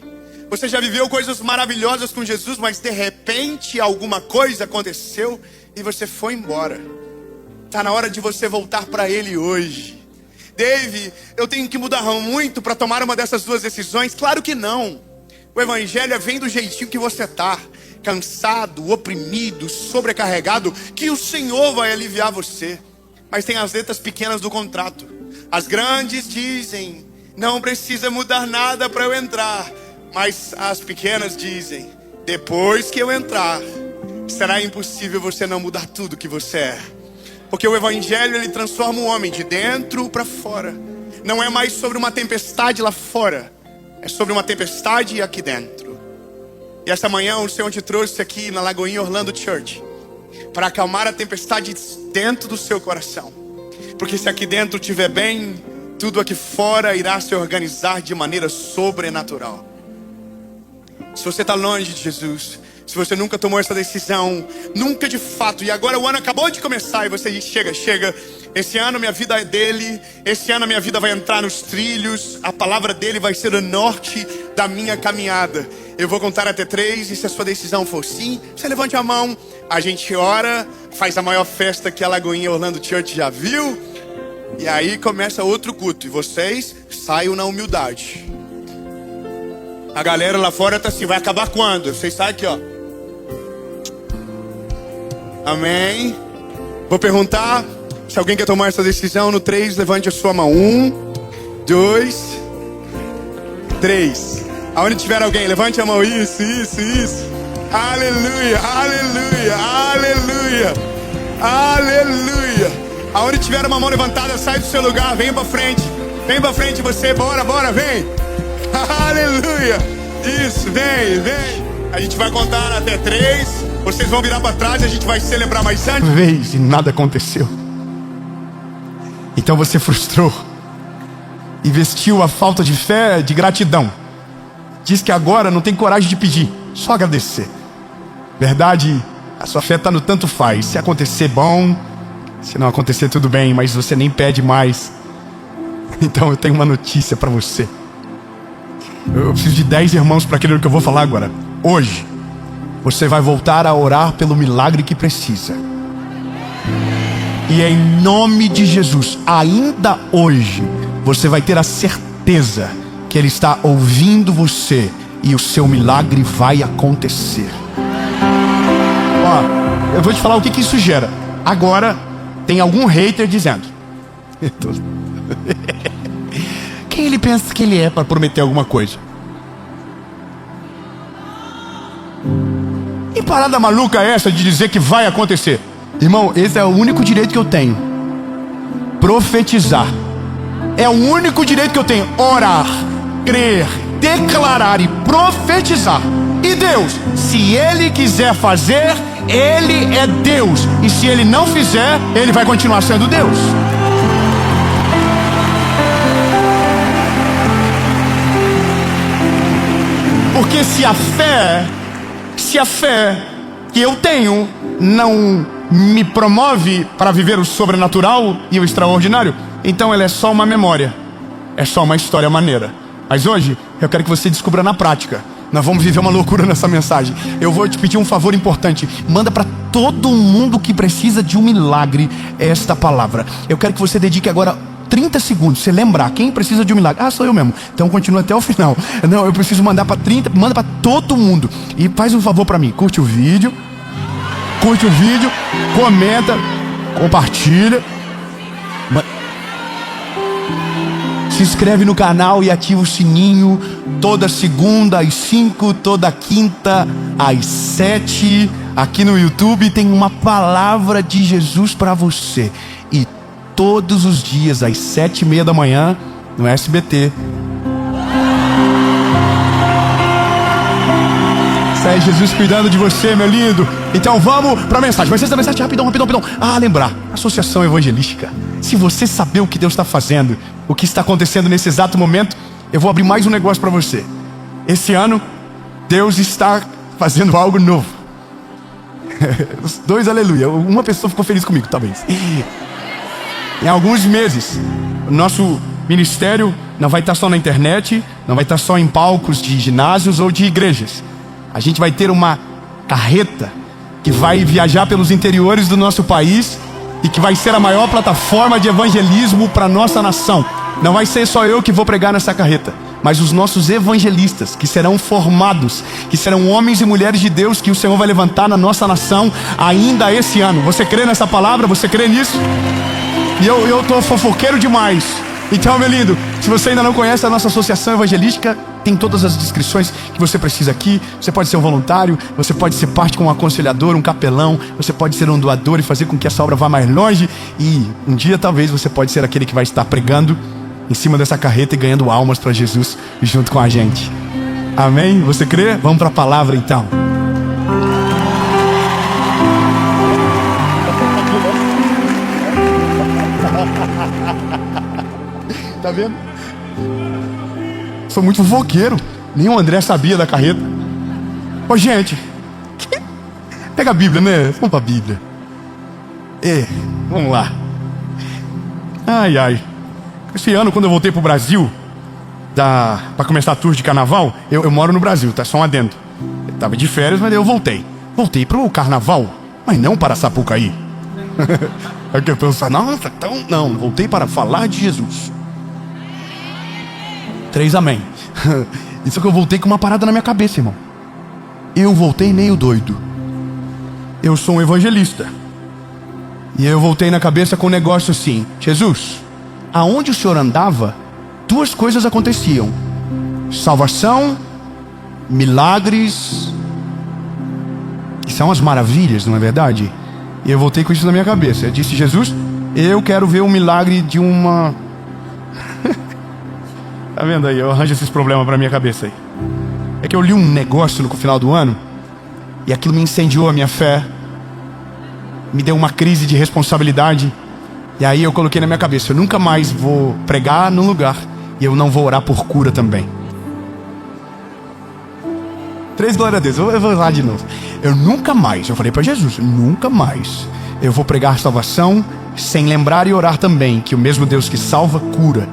Speaker 1: Você já viveu coisas maravilhosas com Jesus, mas de repente alguma coisa aconteceu e você foi embora. Está na hora de você voltar para ele hoje. Dave, eu tenho que mudar muito para tomar uma dessas duas decisões? Claro que não. O evangelho vem do jeitinho que você está, cansado, oprimido, sobrecarregado, que o Senhor vai aliviar você. Mas tem as letras pequenas do contrato. As grandes dizem: não precisa mudar nada para eu entrar. Mas as pequenas dizem: depois que eu entrar, será impossível você não mudar tudo que você é. Porque o evangelho, ele transforma o homem de dentro para fora. Não é mais sobre uma tempestade lá fora, é sobre uma tempestade aqui dentro. E essa manhã o Senhor te trouxe aqui na Lagoinha Orlando Church para acalmar a tempestade dentro do seu coração. Porque se aqui dentro estiver bem, tudo aqui fora irá se organizar de maneira sobrenatural. Se você está longe de Jesus, se você nunca tomou essa decisão, nunca de fato, e agora o ano acabou de começar e você diz: chega, esse ano minha vida é dele, esse ano a minha vida vai entrar nos trilhos, a palavra dele vai ser o norte da minha caminhada. Eu vou contar até 3 e se a sua decisão for sim, você levante a mão, a gente ora, faz a maior festa que a Lagoinha Orlando Church já viu, e aí começa outro culto, e vocês saiam na humildade. A galera lá fora tá assim: vai acabar quando? Vocês saem aqui, ó. Amém. Vou perguntar se alguém quer tomar essa decisão. No 3, levante a sua mão. 1, 2, 3. Aonde tiver alguém, levante a mão. Isso. Aleluia, aleluia, aleluia, aleluia. Aonde tiver uma mão levantada, sai do seu lugar, vem pra frente. Vem pra frente você, bora, vem. Aleluia. Isso, vem. A gente vai contar até 3. Vocês vão virar para trás e a gente vai celebrar mais antes. Vez e nada aconteceu. Então você frustrou e vestiu a falta de fé de gratidão. Diz que agora não tem coragem de pedir, só agradecer. Verdade, a sua fé está no tanto faz. Se acontecer, bom. Se não acontecer, tudo bem, mas você nem pede mais. Então eu tenho uma notícia para você. Eu preciso de 10 irmãos para aquilo que eu vou falar agora. Hoje você vai voltar a orar pelo milagre que precisa. E em nome de Jesus, ainda hoje, você vai ter a certeza que Ele está ouvindo você e o seu milagre vai acontecer. Ó, eu vou te falar o que isso gera. Agora, tem algum hater dizendo: quem ele pensa que ele é para prometer alguma coisa? Que parada maluca é essa de dizer que vai acontecer? Irmão, esse é o único direito que eu tenho. Profetizar. É o único direito que eu tenho. Orar, crer, declarar e profetizar. E Deus, se Ele quiser fazer, Ele é Deus. E se Ele não fizer, Ele vai continuar sendo Deus. Porque se a fé que eu tenho não me promove para viver o sobrenatural e o extraordinário, então ela é só uma memória, é só uma história maneira. Mas hoje eu quero que você descubra na prática. Nós vamos viver uma loucura nessa mensagem. Eu vou te pedir um favor importante: manda para todo mundo que precisa de um milagre esta palavra. Eu quero que você dedique agora 30 segundos, você lembrar quem precisa de um milagre. Ah, sou eu mesmo. Então continua até o final. Não, eu preciso mandar para 30, manda para todo mundo. E faz um favor para mim, curte o vídeo, comenta, compartilha.
Speaker 2: Se inscreve no canal e ativa o sininho. Toda segunda às 5, toda quinta às 7. Aqui no YouTube tem uma palavra de Jesus para você. E todos os dias às 7:30 da manhã no SBT. Isso aí, Jesus cuidando de você, meu lindo. Então vamos para a mensagem. Vai ser essa mensagem rapidão. Lembrar, Associação Evangelística. Se você saber o que Deus está fazendo, o que está acontecendo nesse exato momento, eu vou abrir mais um negócio para você. Esse ano, Deus está fazendo algo novo. Os dois, aleluia. Uma pessoa ficou feliz comigo, talvez. Em alguns meses, o nosso ministério não vai estar só na internet, não vai estar só em palcos de ginásios ou de igrejas. A gente vai ter uma carreta que vai viajar pelos interiores do nosso país e que vai ser a maior plataforma de evangelismo para a nossa nação. Não vai ser só eu que vou pregar nessa carreta, mas os nossos evangelistas que serão formados, que serão homens e mulheres de Deus que o Senhor vai levantar na nossa nação ainda esse ano. Você crê nessa palavra? Você crê nisso? E eu tô fofoqueiro demais. Então, meu lindo, se você ainda não conhece a nossa associação evangelística, tem todas as descrições que você precisa aqui. Você pode ser um voluntário, você pode ser parte com um aconselhador, um capelão, você pode ser um doador e fazer com que essa obra vá mais longe. E um dia talvez você pode ser aquele que vai estar pregando em cima dessa carreta e ganhando almas para Jesus junto com a gente. Amém? Você crê? Vamos para a palavra então. Tá vendo? Sou muito fofoqueiro. Nem o André sabia da carreta. Ô, gente, pega a Bíblia, né? Vamos pra Bíblia. Vamos lá. Ai. Esse ano, quando eu voltei pro Brasil pra começar a tour de carnaval, eu moro no Brasil, tá? Só um adendo. Eu tava de férias, mas eu voltei. Voltei pro carnaval, mas não para Sapucaí. É que eu penso, nossa, então não. Voltei para falar de Jesus. 3 amém. Isso que eu voltei com uma parada na minha cabeça, irmão. Eu voltei meio doido. Eu sou um evangelista. E eu voltei na cabeça com um negócio assim: Jesus, aonde o Senhor andava, 2 coisas aconteciam: salvação, milagres. Que são as maravilhas, não é verdade? E eu voltei com isso na minha cabeça. Eu disse: Jesus, eu quero ver um milagre de uma... Tá vendo aí? Eu arranjo esses problemas pra minha cabeça aí. É que eu li um negócio no final do ano e aquilo me incendiou a minha fé, me deu uma crise de responsabilidade. E aí eu coloquei na minha cabeça: eu nunca mais vou pregar num lugar e eu não vou orar por cura também. 3 glória a Deus. Eu vou lá de novo. Eu nunca mais, eu falei pra Jesus, nunca mais eu vou pregar salvação sem lembrar e orar também que o mesmo Deus que salva, cura.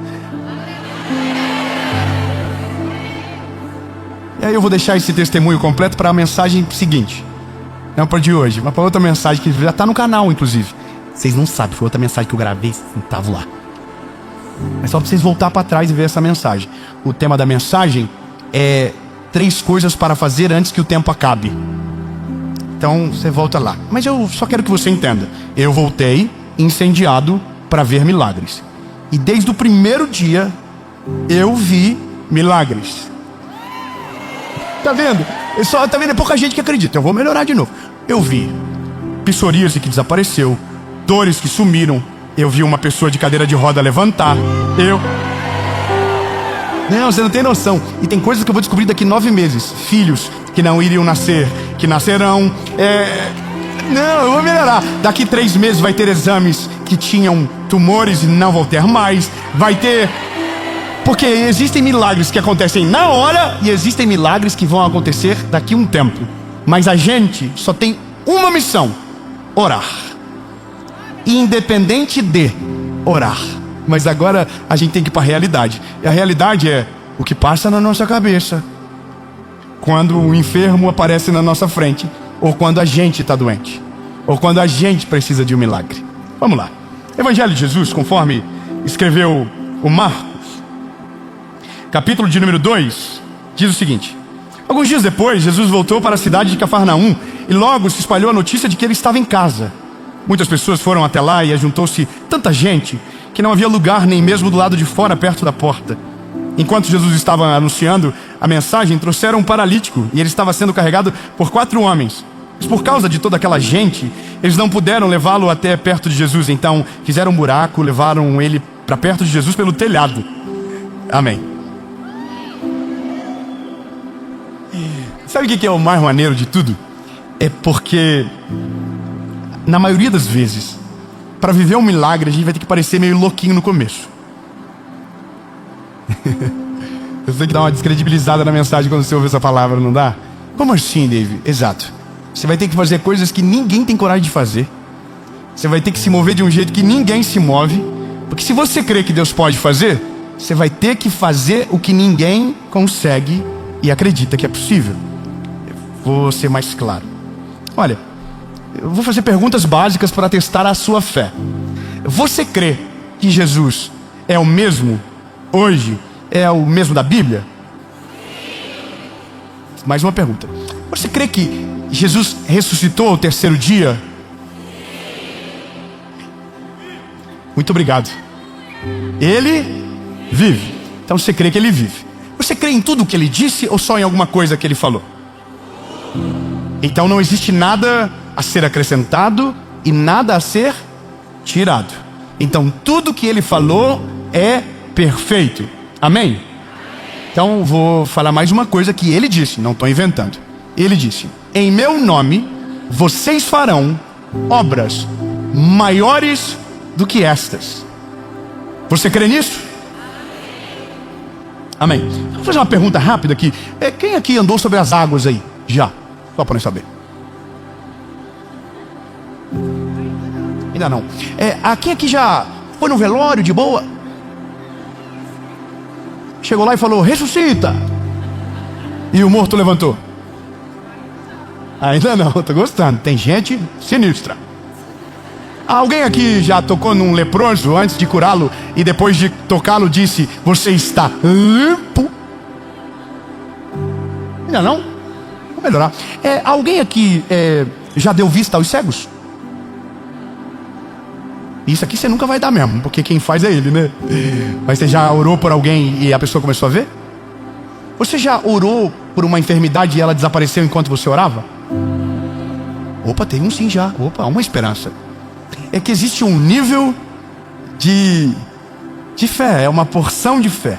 Speaker 2: E aí eu vou deixar esse testemunho completo para a mensagem seguinte. Não para de hoje, mas para outra mensagem que já está no canal, inclusive. Vocês não sabem, foi outra mensagem que eu gravei, não estava lá. É só para vocês voltar para trás e ver essa mensagem. O tema da mensagem é 3 coisas para fazer antes que o tempo acabe. Então você volta lá. Mas eu só quero que você entenda. Eu voltei incendiado para ver milagres. E desde o primeiro dia eu vi milagres. Tá vendo? Tá vendo? É pouca gente que acredita. Eu vou melhorar de novo. Eu vi psoríase que desapareceu, dores que sumiram. Eu vi uma pessoa de cadeira de roda levantar. Não, você não tem noção. E tem coisas que eu vou descobrir daqui 9 meses. Filhos que não iriam nascer, que nascerão. Não, eu vou melhorar. Daqui 3 meses vai ter exames que tinham tumores e não vão ter mais. Vai ter... Porque existem milagres que acontecem na hora e existem milagres que vão acontecer daqui a um tempo. Mas a gente só tem uma missão: orar. Independente de orar. Mas agora a gente tem que ir para a realidade. E a realidade é o que passa na nossa cabeça quando o enfermo aparece na nossa frente, ou quando a gente está doente, ou quando a gente precisa de um milagre. Vamos lá. Evangelho de Jesus, conforme escreveu o Marcos, capítulo de número 2, diz o seguinte: alguns dias depois, Jesus voltou para a cidade de Cafarnaum e logo se espalhou a notícia de que ele estava em casa. Muitas pessoas foram até lá e ajuntou-se tanta gente que não havia lugar nem mesmo do lado de fora, perto da porta. Enquanto Jesus estava anunciando a mensagem, trouxeram um paralítico e ele estava sendo carregado por 4 homens. Mas por causa de toda aquela gente, eles não puderam levá-lo até perto de Jesus. Então fizeram um buraco, levaram ele para perto de Jesus pelo telhado. Amém. Sabe o que é o mais maneiro de tudo? É porque, na maioria das vezes, para viver um milagre, a gente vai ter que parecer meio louquinho no começo. Você tem que dar uma descredibilizada na mensagem quando você ouve essa palavra, não dá? Como assim, David? Exato. Você vai ter que fazer coisas que ninguém tem coragem de fazer. Você vai ter que se mover de um jeito que ninguém se move. Porque se você crê que Deus pode fazer, você vai ter que fazer o que ninguém consegue e acredita que é possível. Eu vou ser mais claro. Olha, eu vou fazer perguntas básicas para testar a sua fé. Você crê que Jesus é o mesmo hoje? É o mesmo da Bíblia? Mais uma pergunta. Você crê que Jesus ressuscitou ao 3º dia? Muito obrigado. Ele vive. Então você crê que ele vive. Você crê em tudo o que ele disse ou só em alguma coisa que ele falou? Então não existe nada a ser acrescentado e nada a ser tirado. Então tudo que ele falou é perfeito. Amém? Então vou falar mais uma coisa que ele disse, não estou inventando. Ele disse: em meu nome vocês farão obras maiores do que estas. Você crê nisso? Amém. Vou fazer uma pergunta rápida aqui. Quem aqui andou sobre as águas aí? Já? Só para nós saber. Ainda não. Quem aqui já foi no velório de boa? Chegou lá e falou: ressuscita! E o morto levantou? Ainda não, tô gostando. Tem gente sinistra. Alguém aqui já tocou num leproso antes de curá-lo e depois de tocá-lo disse: você está limpo? Ainda não? Vou melhorar. Alguém aqui já deu vista aos cegos? Isso aqui você nunca vai dar mesmo, porque quem faz é ele, né? Mas você já orou por alguém e a pessoa começou a ver? Você já orou por uma enfermidade e ela desapareceu enquanto você orava? Opa, tem um sim já. Opa, há uma esperança. É que existe um nível de fé, é uma porção de fé.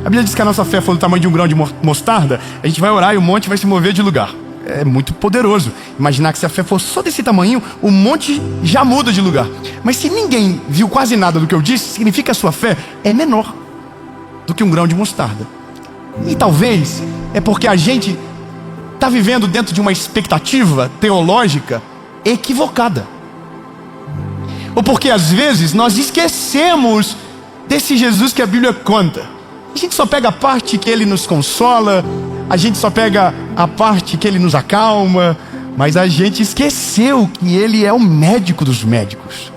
Speaker 2: A Bíblia diz que a nossa fé for do tamanho de um grão de mostarda, a gente vai orar e o monte vai se mover de lugar. É muito poderoso imaginar que se a fé for só desse tamanho, o monte já muda de lugar. Mas se ninguém viu quase nada do que eu disse, significa que a sua fé é menor do que um grão de mostarda. E talvez é porque a gente está vivendo dentro de uma expectativa teológica equivocada. Ou porque às vezes nós esquecemos desse Jesus que a Bíblia conta. A gente só pega a parte que ele nos consola, a gente só pega a parte que ele nos acalma, mas a gente esqueceu que ele é o médico dos médicos.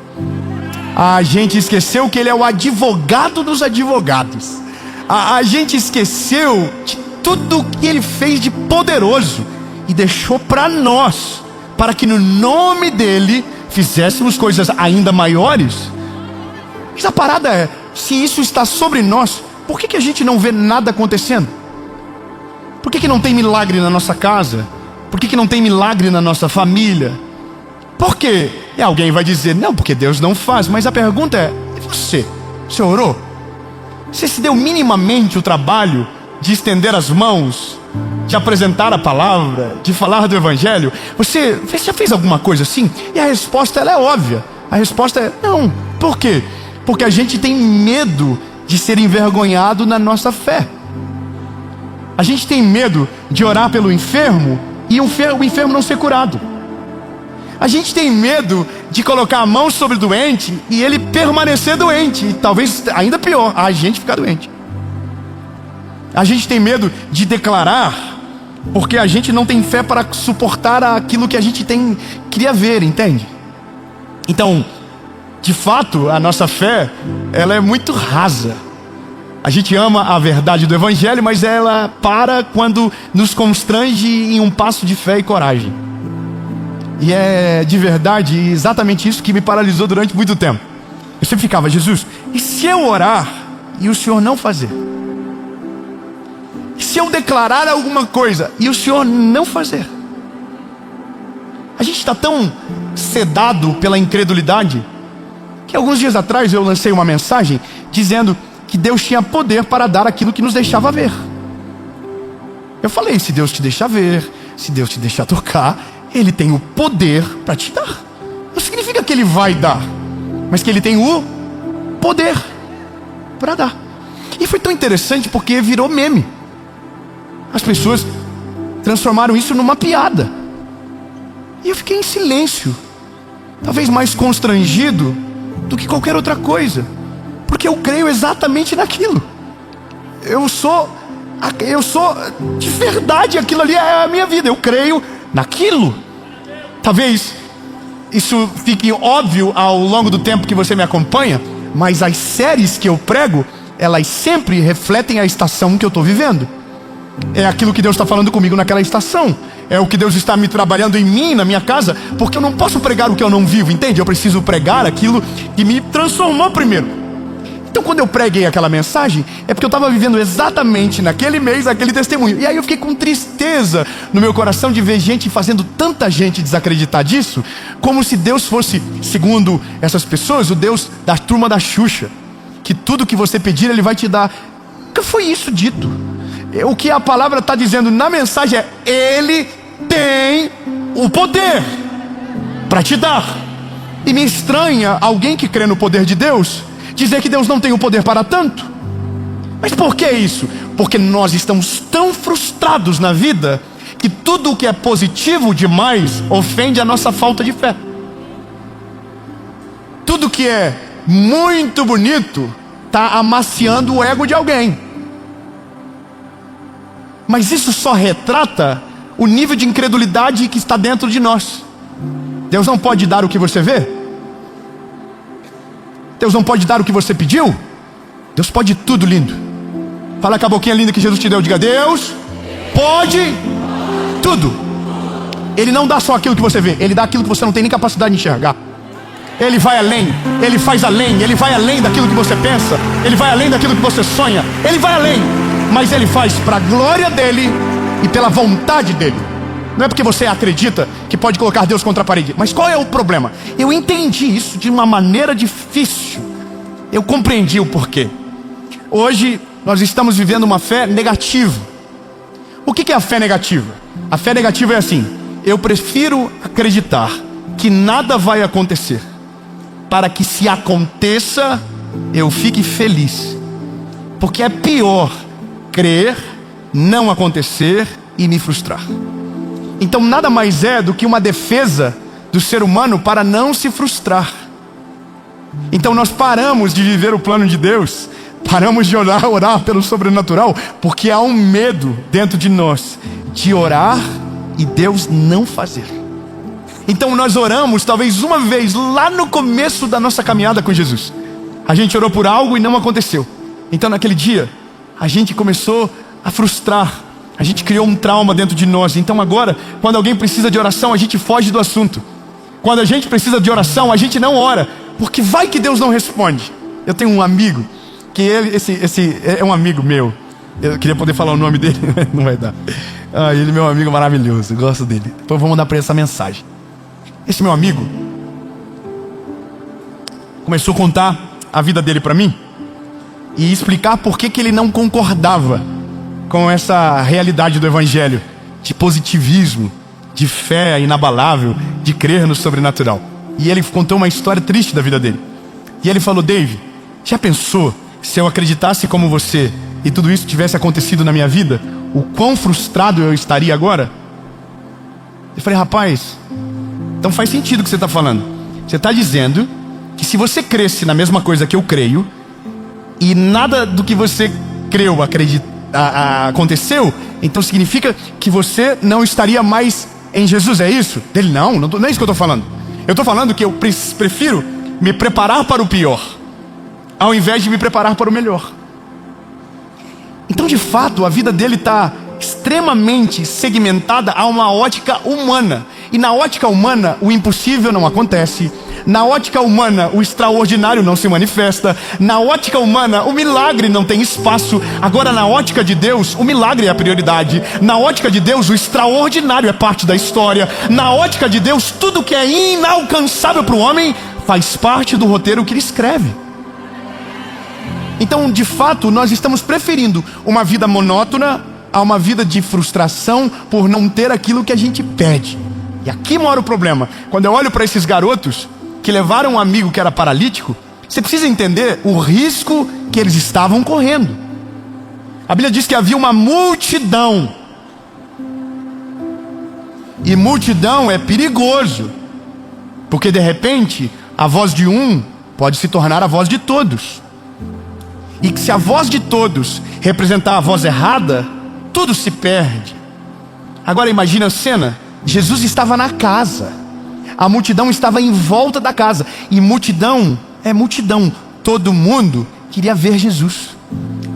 Speaker 2: A gente esqueceu que ele é o advogado dos advogados. A gente esqueceu de tudo que ele fez de poderoso e deixou para nós, para que no nome dele fizéssemos coisas ainda maiores. Mas a parada é, se isso está sobre nós, por que a gente não vê nada acontecendo? Por que não tem milagre na nossa casa? Por que não tem milagre na nossa família? Por quê? E alguém vai dizer: não, porque Deus não faz. Mas a pergunta é: e você? Você orou? Você se deu minimamente o trabalho de estender as mãos, de apresentar a palavra, de falar do Evangelho? Você já fez alguma coisa assim? E a resposta ela é óbvia. A resposta é não. Por quê? Porque a gente tem medo de ser envergonhado na nossa fé. A gente tem medo de orar pelo enfermo e o enfermo não ser curado. A gente tem medo de colocar a mão sobre o doente e ele permanecer doente. E talvez ainda pior, a gente ficar doente. A gente tem medo de declarar porque a gente não tem fé para suportar aquilo que a gente queria ver, entende? Então, de fato, a nossa fé, ela é muito rasa. A gente ama a verdade do Evangelho, mas ela para quando nos constrange em um passo de fé e coragem. E é de verdade exatamente isso que me paralisou durante muito tempo. Eu sempre ficava: Jesus, E se eu orar e o Senhor não fazer? E se eu declarar alguma coisa e o Senhor não fazer? A gente está tão sedado pela incredulidade que alguns dias atrás eu lancei uma mensagem dizendo que Deus tinha poder para dar aquilo que nos deixava ver. Eu falei, se Deus te deixa ver, se Deus te deixar tocar, Ele tem o poder para te dar. Não significa que Ele vai dar, mas que Ele tem o poder para dar. E foi tão interessante porque virou meme. As pessoas transformaram isso numa piada. E eu fiquei em silêncio, talvez mais constrangido do que qualquer outra coisa, porque eu creio exatamente naquilo. Eu sou de verdade, aquilo ali é a minha vida. Eu creio naquilo. Talvez isso fique óbvio ao longo do tempo que você me acompanha, mas as séries que eu prego, elas sempre refletem a estação que eu estou vivendo. É aquilo que Deus está falando comigo naquela estação. É o que Deus está me trabalhando em mim, na minha casa, porque eu não posso pregar o que eu não vivo, entende? Eu preciso pregar aquilo que me transformou primeiro. Então quando eu preguei aquela mensagem, é porque eu estava vivendo exatamente naquele mês, aquele testemunho. E aí eu fiquei com tristeza no meu coração de ver gente fazendo tanta gente desacreditar disso, como se Deus fosse, segundo essas pessoas, o Deus da turma da Xuxa, que tudo que você pedir Ele vai te dar. Nunca foi isso dito. O que a palavra está dizendo na mensagem é: Ele tem o poder para te dar. E me estranha alguém que crê no poder de Deus dizer que Deus não tem o poder para tanto. Mas por que isso? Porque nós estamos tão frustrados na vida que tudo o que é positivo demais ofende a nossa falta de fé. Tudo que é muito bonito está amaciando o ego de alguém. Mas isso só retrata o nível de incredulidade que está dentro de nós. Deus não pode dar o que você vê? Deus não pode dar o que você pediu? Deus pode tudo, lindo. Fala com a boquinha linda que Jesus te deu. Diga: Deus pode tudo. Ele não dá só aquilo que você vê, Ele dá aquilo que você não tem nem capacidade de enxergar. Ele vai além, Ele faz além, Ele vai além daquilo que você pensa, Ele vai além daquilo que você sonha, Ele vai além. Mas Ele faz para a glória dEle e pela vontade dEle. Não é porque você acredita que pode colocar Deus contra a parede. Mas qual é o problema? Eu entendi isso de uma maneira difícil. Eu compreendi o porquê. Hoje nós estamos vivendo uma fé negativa. O que é a fé negativa? A fé negativa é assim: eu prefiro acreditar que nada vai acontecer, para que, se aconteça, eu fique feliz. Porque é pior crer, não acontecer e me frustrar. Então nada mais é do que uma defesa do ser humano para não se frustrar. Então nós paramos de viver o plano de Deus, paramos de orar pelo sobrenatural, porque há um medo dentro de nós de orar e Deus não fazer. Então nós oramos talvez uma vez lá no começo da nossa caminhada com Jesus. A gente orou por algo e não aconteceu. Então naquele dia a gente começou a frustrar. A gente criou um trauma dentro de nós. Então agora, quando alguém precisa de oração, a gente foge do assunto. Quando a gente precisa de oração, a gente não ora, porque vai que Deus não responde. Eu tenho um amigo, que esse é um amigo meu. Eu queria poder falar o nome dele, mas não vai dar. Ele é meu amigo maravilhoso, eu gosto dele. Depois eu vou mandar para ele essa mensagem. Esse meu amigo começou a contar a vida dele para mim e explicar por que ele não concordava com essa realidade do evangelho, de positivismo, de fé inabalável, de crer no sobrenatural. E ele contou uma história triste da vida dele. E ele falou: Dave, já pensou se eu acreditasse como você e tudo isso tivesse acontecido na minha vida, o quão frustrado eu estaria agora? Eu falei: rapaz, então faz sentido o que você está falando. Você está dizendo que se você cresce na mesma coisa que eu creio e nada do que você creu aconteceu, então significa que você não estaria mais em Jesus, é isso? Ele: não é isso que eu estou falando. Eu estou falando que eu prefiro me preparar para o pior ao invés de me preparar para o melhor. Então de fato a vida dele está extremamente segmentada a uma ótica humana. E na ótica humana o impossível não acontece, Na ótica humana, o extraordinário não se manifesta. Na ótica humana, o milagre não tem espaço. Agora, na ótica de Deus, o milagre é a prioridade. Na ótica de Deus, o extraordinário é parte da história. Na ótica de Deus, tudo que é inalcançável para o homem faz parte do roteiro que ele escreve. Então, de fato, nós estamos preferindo uma vida monótona a uma vida de frustração por não ter aquilo que a gente pede. E aqui mora o problema. Quando eu olho para esses garotos que levaram um amigo que era paralítico, você precisa entender o risco que eles estavam correndo. A Bíblia diz que havia uma multidão. E multidão é perigoso, porque de repente a voz de um pode se tornar a voz de todos. E que se a voz de todos representar a voz errada, tudo se perde. Agora imagina a cena. Jesus estava na casa, a multidão estava em volta da casa. E multidão é multidão. Todo mundo queria ver Jesus,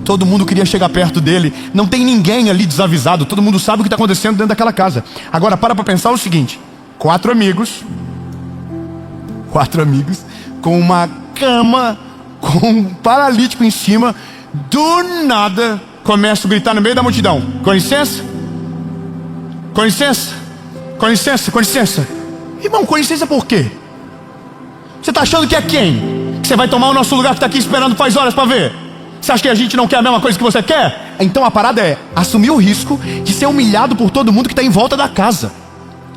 Speaker 2: todo mundo queria chegar perto dele. Não tem ninguém ali desavisado, todo mundo sabe o que está acontecendo dentro daquela casa. Agora para pensar o seguinte: quatro amigos com uma cama, com um paralítico em cima. Do nada começa a gritar no meio da multidão: com licença, com licença, com licença, com licença. Irmão, com licença por quê? Você está achando que é quem? Que você vai tomar o nosso lugar que está aqui esperando faz horas para ver? Você acha que a gente não quer a mesma coisa que você quer? Então a parada é assumir o risco de ser humilhado por todo mundo que está em volta da casa.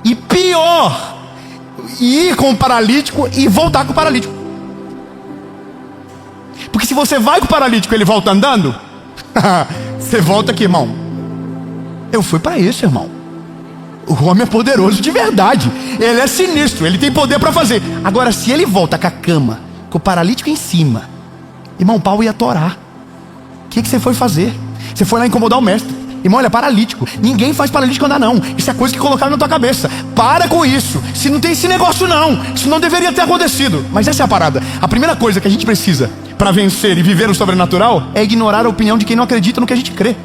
Speaker 2: E pior, ir com o paralítico e voltar com o paralítico. Porque se você vai com o paralítico e ele volta andando, você volta aqui, irmão. Eu fui para isso, irmão. O homem é poderoso de verdade. Ele é sinistro, ele tem poder para fazer. Agora, se ele volta com a cama, com o paralítico em cima, irmão, o pau ia torar. O que você foi fazer? Você foi lá incomodar o mestre. Irmão, ele é paralítico. Ninguém faz paralítico andar, não. Isso é coisa que colocaram na tua cabeça. Para com isso. Se não tem esse negócio, não. Isso não deveria ter acontecido. Mas essa é a parada. A primeira coisa que a gente precisa para vencer e viver o sobrenatural é ignorar a opinião de quem não acredita no que a gente crê.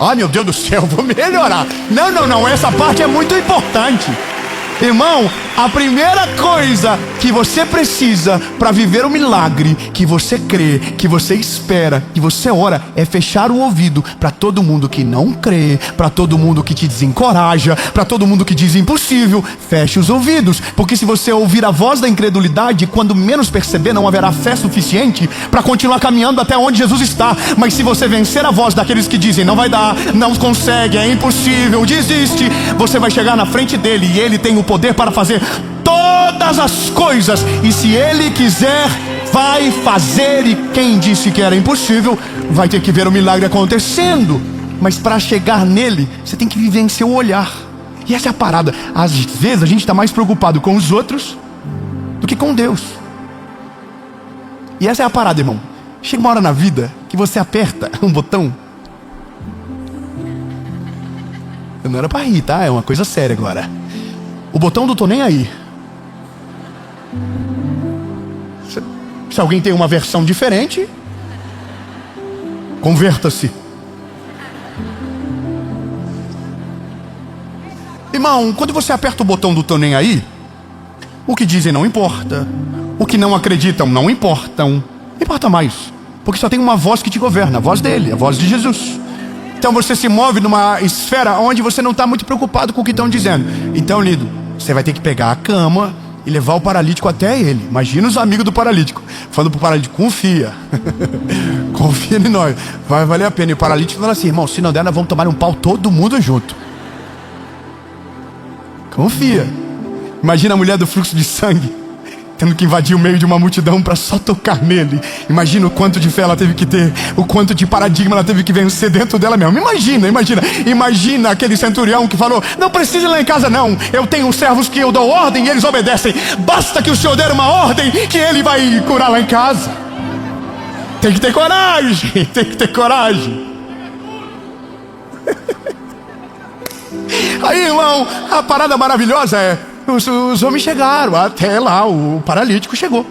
Speaker 2: Ai, meu Deus do céu, vou melhorar. Não, essa parte é muito importante. Irmão, a primeira coisa que você precisa para viver o milagre que você crê, que você espera, que você ora, é fechar o ouvido para todo mundo que não crê, para todo mundo que te desencoraja, para todo mundo que diz impossível. Feche os ouvidos, porque se você ouvir a voz da incredulidade, quando menos perceber, não haverá fé suficiente para continuar caminhando até onde Jesus está. Mas se você vencer a voz daqueles que dizem não vai dar, não consegue, é impossível, desiste, você vai chegar na frente dele e ele tem o poder para fazer todas as coisas, e se ele quiser, vai fazer. E quem disse que era impossível vai ter que ver o milagre acontecendo. Mas para chegar nele, você tem que vivenciar o olhar. E essa é a parada. Às vezes a gente está mais preocupado com os outros do que com Deus. E essa é a parada, irmão. Chega uma hora na vida que você aperta um botão. Não era para rir, tá? É uma coisa séria agora. O botão do tô nem aí. Se alguém tem uma versão diferente, converta-se. Irmão, quando você aperta o botão do tô nem aí, o que dizem não importa, o que não acreditam não importam. Importa mais, porque só tem uma voz que te governa, a voz dele, a voz de Jesus. Então você se move numa esfera onde você não está muito preocupado com o que estão dizendo. Então, lindo, você vai ter que pegar a cama e levar o paralítico até ele. Imagina os amigos do paralítico falando pro paralítico: confia. Confia em nós, vai valer a pena. E o paralítico fala assim: irmão, se não der, nós vamos tomar um pau todo mundo junto. Confia. Imagina a mulher do fluxo de sangue tendo que invadir o meio de uma multidão para só tocar nele. Imagina o quanto de fé ela teve que ter, o quanto de paradigma ela teve que vencer dentro dela mesma. Imagina aquele centurião que falou: não precisa ir lá em casa não, eu tenho servos que eu dou ordem e eles obedecem, basta que o Senhor der uma ordem que ele vai curar lá em casa. Tem que ter coragem, tem que ter coragem. Aí, irmão, a parada maravilhosa é: os homens chegaram até lá, o paralítico chegou.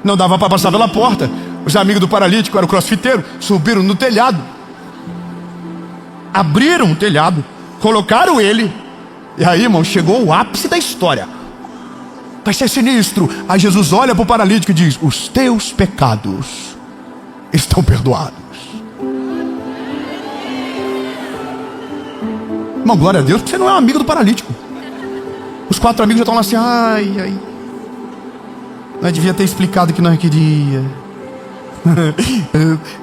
Speaker 2: Não dava para passar pela porta. Os amigos do paralítico eram crossfiteiros, subiram no telhado, abriram o telhado, colocaram ele. E aí, irmão, chegou o ápice da história. vai ser sinistro. Aí Jesus olha para o paralítico e diz: os teus pecados estão perdoados. Irmão, glória a Deus, porque você não é um amigo do paralítico. Os 4 amigos já estão lá assim: ai, nós devia ter explicado que nós queria.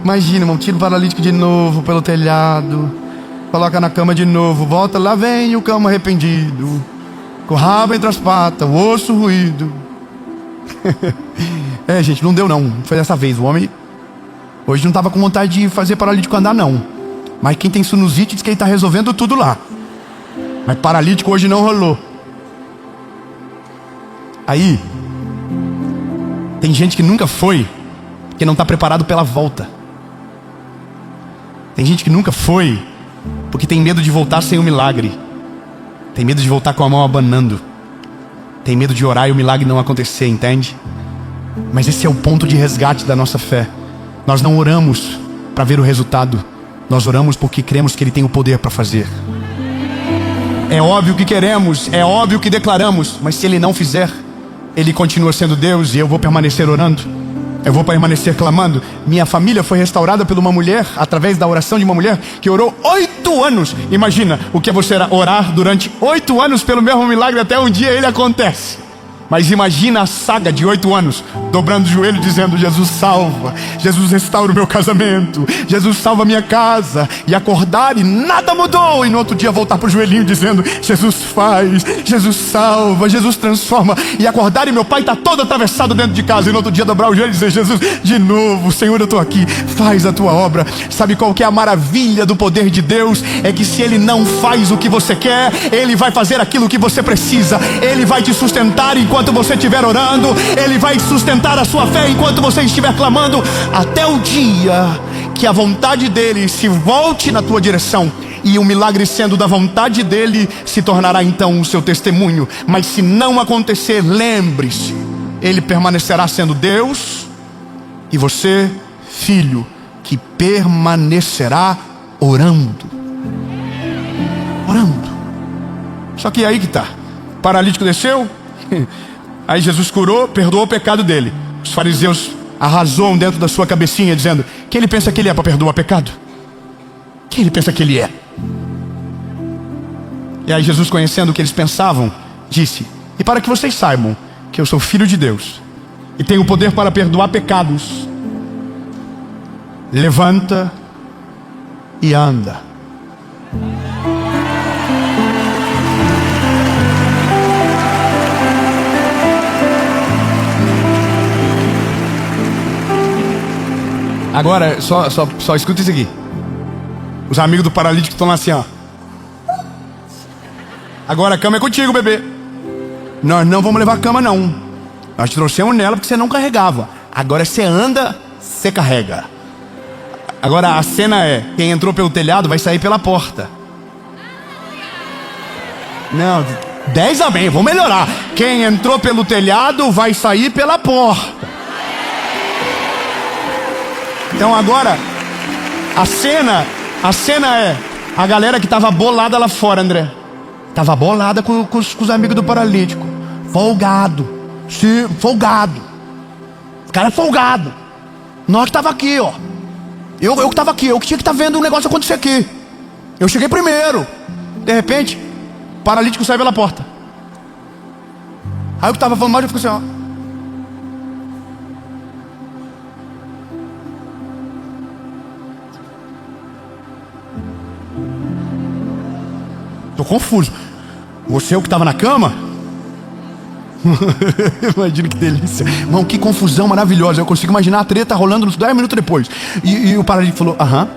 Speaker 2: Imagina, irmão, tira o paralítico de novo pelo telhado, coloca na cama de novo, volta, lá vem o cão arrependido, com o rabo entre as patas, o osso ruído. Gente, não deu não, foi dessa vez. O homem hoje não estava com vontade de fazer paralítico andar não. Mas quem tem sinusite diz que ele está resolvendo tudo lá. Mas paralítico hoje não rolou. Aí tem gente que nunca foi, porque não está preparado pela volta. Tem gente que nunca foi, porque tem medo de voltar sem o milagre. Tem medo de voltar com a mão abanando. Tem medo de orar e o milagre não acontecer, entende? Mas esse é o ponto de resgate da nossa fé. Nós não oramos para ver o resultado. Nós oramos porque cremos que Ele tem o poder para fazer. É óbvio que queremos, é óbvio que declaramos, mas se Ele não fizer, Ele continua sendo Deus e eu vou permanecer orando. Eu vou permanecer clamando. Minha família foi restaurada por uma mulher, através da oração de uma mulher que orou 8 anos. Imagina o que é você orar durante 8 anos pelo mesmo milagre, até um dia ele acontece. Mas imagina a saga de 8 anos, dobrando o joelho dizendo: Jesus salva, Jesus restaura o meu casamento, Jesus salva a minha casa. E acordar e nada mudou, e no outro dia voltar para o joelhinho dizendo: Jesus faz, Jesus salva, Jesus transforma. E acordar e meu pai está todo atravessado dentro de casa, e no outro dia dobrar o joelho e dizer: Jesus, de novo, Senhor, eu estou aqui, faz a tua obra. Sabe qual que é a maravilha do poder de Deus? É que se Ele não faz o que você quer, Ele vai fazer aquilo que você precisa. Ele vai te sustentar enquanto você estiver orando, Ele vai sustentar a sua fé enquanto você estiver clamando, até o dia que a vontade dEle se volte na tua direção. E o milagre sendo da vontade dEle se tornará então o seu testemunho. Mas se não acontecer, lembre-se, Ele permanecerá sendo Deus, e você, filho, que permanecerá orando. Orando. Só que aí que está. O paralítico desceu. Aí Jesus curou, perdoou o pecado dele. Os fariseus arrasou dentro da sua cabecinha dizendo: quem ele pensa que ele é para perdoar pecado? Quem ele pensa que ele é? E aí Jesus, conhecendo o que eles pensavam, disse: e para que vocês saibam que eu sou filho de Deus e tenho o poder para perdoar pecados, levanta e anda. Agora, só escuta isso aqui. Os amigos do paralítico estão lá assim, ó. Agora a cama é contigo, bebê. Nós não vamos levar a cama, não. Nós te trouxemos nela porque você não carregava. Agora você anda, você carrega. Agora a cena é: quem entrou pelo telhado vai sair pela porta. Não, 10 amém, vou melhorar. Quem entrou pelo telhado vai sair pela porta. Então agora a cena é a galera que estava bolada lá fora, André. Estava bolada com os amigos do paralítico. Folgado. Sim, folgado. O cara é folgado. Nós que estava aqui, ó. Eu que estava aqui, eu que tinha que estar vendo um negócio acontecer aqui. Eu cheguei primeiro. De repente, o paralítico sai pela porta. Aí eu que estava falando mal, eu fico assim, ó. Tô confuso. Você é o que estava na cama? Imagina que delícia. Irmão, que confusão maravilhosa. Eu consigo imaginar a treta rolando uns 10 minutos depois. E o paralítico falou: aham.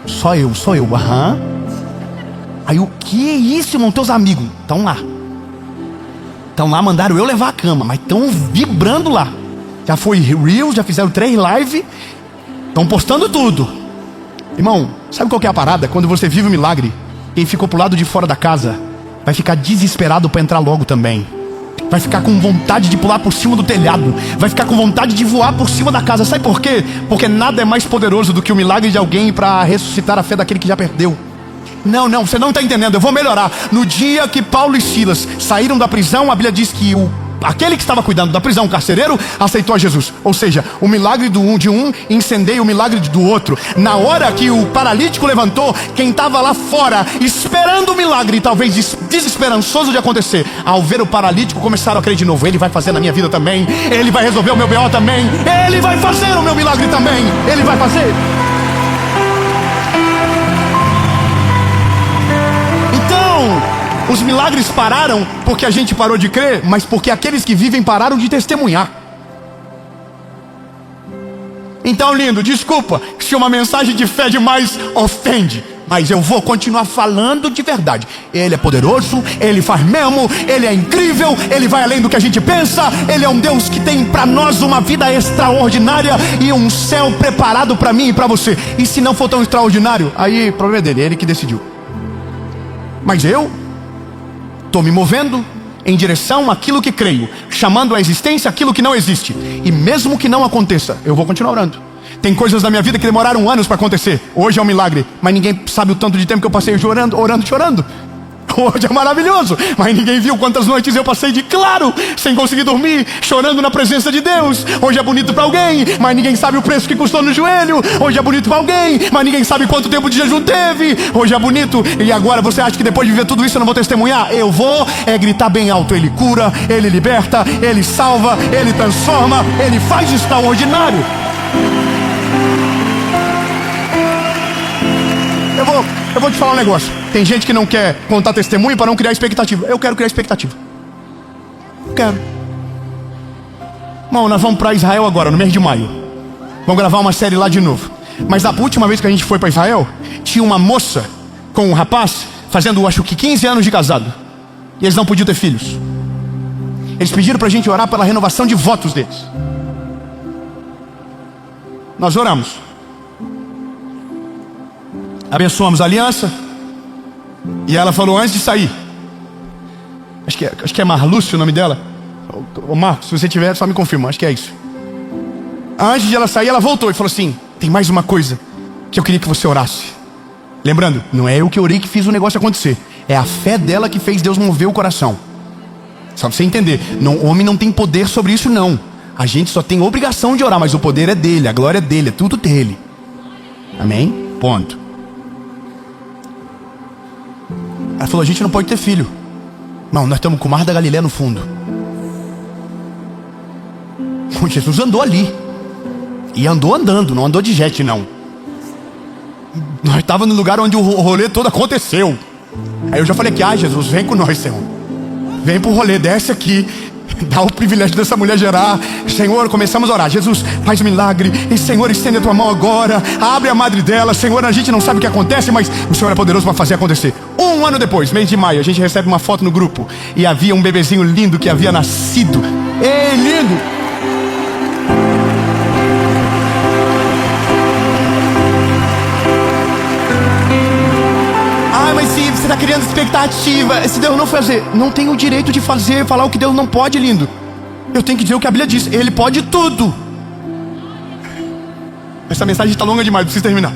Speaker 2: Só eu, aham. Aí o que é isso, irmão? Teus amigos estão lá. Estão lá, mandaram eu levar a cama, mas estão vibrando lá. Já foi Reels, já fizeram 3 lives. Estão postando tudo. Irmão, sabe qual que é a parada? Quando você vive um milagre, quem ficou pro lado de fora da casa vai ficar desesperado para entrar logo também. Vai ficar com vontade de pular por cima do telhado. Vai ficar com vontade de voar por cima da casa. Sabe por quê? Porque nada é mais poderoso do que o milagre de alguém para ressuscitar a fé daquele que já perdeu. Não, você não está entendendo, eu vou melhorar. No dia que Paulo e Silas saíram da prisão, a Bíblia diz que aquele que estava cuidando da prisão, o carcereiro, aceitou a Jesus. Ou seja, o milagre de um incendeia o milagre do outro. Na hora que o paralítico levantou, quem estava lá fora esperando o milagre, talvez desesperançoso de acontecer, ao ver o paralítico, começaram a crer de novo. Ele vai fazer na minha vida também, ele vai resolver o meu BO também, ele vai fazer o meu milagre também, ele vai fazer. Os milagres pararam porque a gente parou de crer, mas porque aqueles que vivem pararam de testemunhar. Então, lindo, desculpa se uma mensagem de fé demais ofende, mas eu vou continuar falando de verdade. Ele é poderoso, ele faz mesmo, ele é incrível, ele vai além do que a gente pensa. Ele é um Deus que tem para nós uma vida extraordinária e um céu preparado para mim e para você. E se não for tão extraordinário, aí o problema é dele, é ele que decidiu. Mas eu estou me movendo em direção àquilo que creio, chamando à existência aquilo que não existe. E mesmo que não aconteça, eu vou continuar orando. Tem coisas na minha vida que demoraram anos para acontecer. Hoje é um milagre, mas ninguém sabe o tanto de tempo que eu passei orando. Hoje é maravilhoso, mas ninguém viu quantas noites eu passei de claro, sem conseguir dormir, chorando na presença de Deus. Hoje é bonito para alguém, mas ninguém sabe o preço que custou no joelho. Hoje é bonito para alguém, mas ninguém sabe quanto tempo de jejum teve. Hoje é bonito, e agora você acha que depois de viver tudo isso eu não vou testemunhar? Eu vou gritar bem alto. Ele cura, ele liberta, ele salva, ele transforma, ele faz extraordinário. Eu vou te falar um negócio. Tem gente que não quer contar testemunho para não criar expectativa. Eu quero criar expectativa. Quero. Irmão, nós vamos para Israel agora, no mês de maio. Vamos gravar uma série lá de novo. Mas a última vez que a gente foi para Israel, tinha uma moça com um rapaz fazendo, acho que 15 anos de casado. E eles não podiam ter filhos. Eles pediram para a gente orar pela renovação de votos deles. Nós oramos. Abençoamos a aliança. E ela falou antes de sair, acho que é Marlúcio o nome dela. Ô Marcos, se você tiver, só me confirma, acho que é isso. Antes de ela sair, ela voltou e falou assim: tem mais uma coisa que eu queria que você orasse. Lembrando, não é eu que orei que fiz o negócio acontecer, é a fé dela que fez Deus mover o coração. Só pra você entender, o homem não tem poder sobre isso não. A gente só tem obrigação de orar, mas o poder é dele, a glória é dele, é tudo dele. Amém? Ponto. Ela falou: a gente não pode ter filho. Não, nós estamos com o Mar da Galileia no fundo. Jesus andou ali. E andou andando, não andou de jet não. Nós estávamos no lugar onde o rolê todo aconteceu. Aí eu já falei aqui: Jesus, vem com nós, Senhor. Vem pro rolê, desce aqui. Dá o privilégio dessa mulher gerar. Senhor, começamos a orar: Jesus, faz um milagre. E Senhor, estende a tua mão agora. Abre a madre dela. Senhor, a gente não sabe o que acontece, mas o Senhor é poderoso para fazer acontecer. Um ano depois, mês de maio, a gente recebe uma foto no grupo. E havia um bebezinho lindo que havia nascido. Ei, lindo! Mas se você está criando expectativa, se Deus não fazer, não tem o direito de falar o que Deus não pode, lindo. Eu tenho que dizer o que a Bíblia diz: Ele pode tudo. Essa mensagem está longa demais, preciso terminar.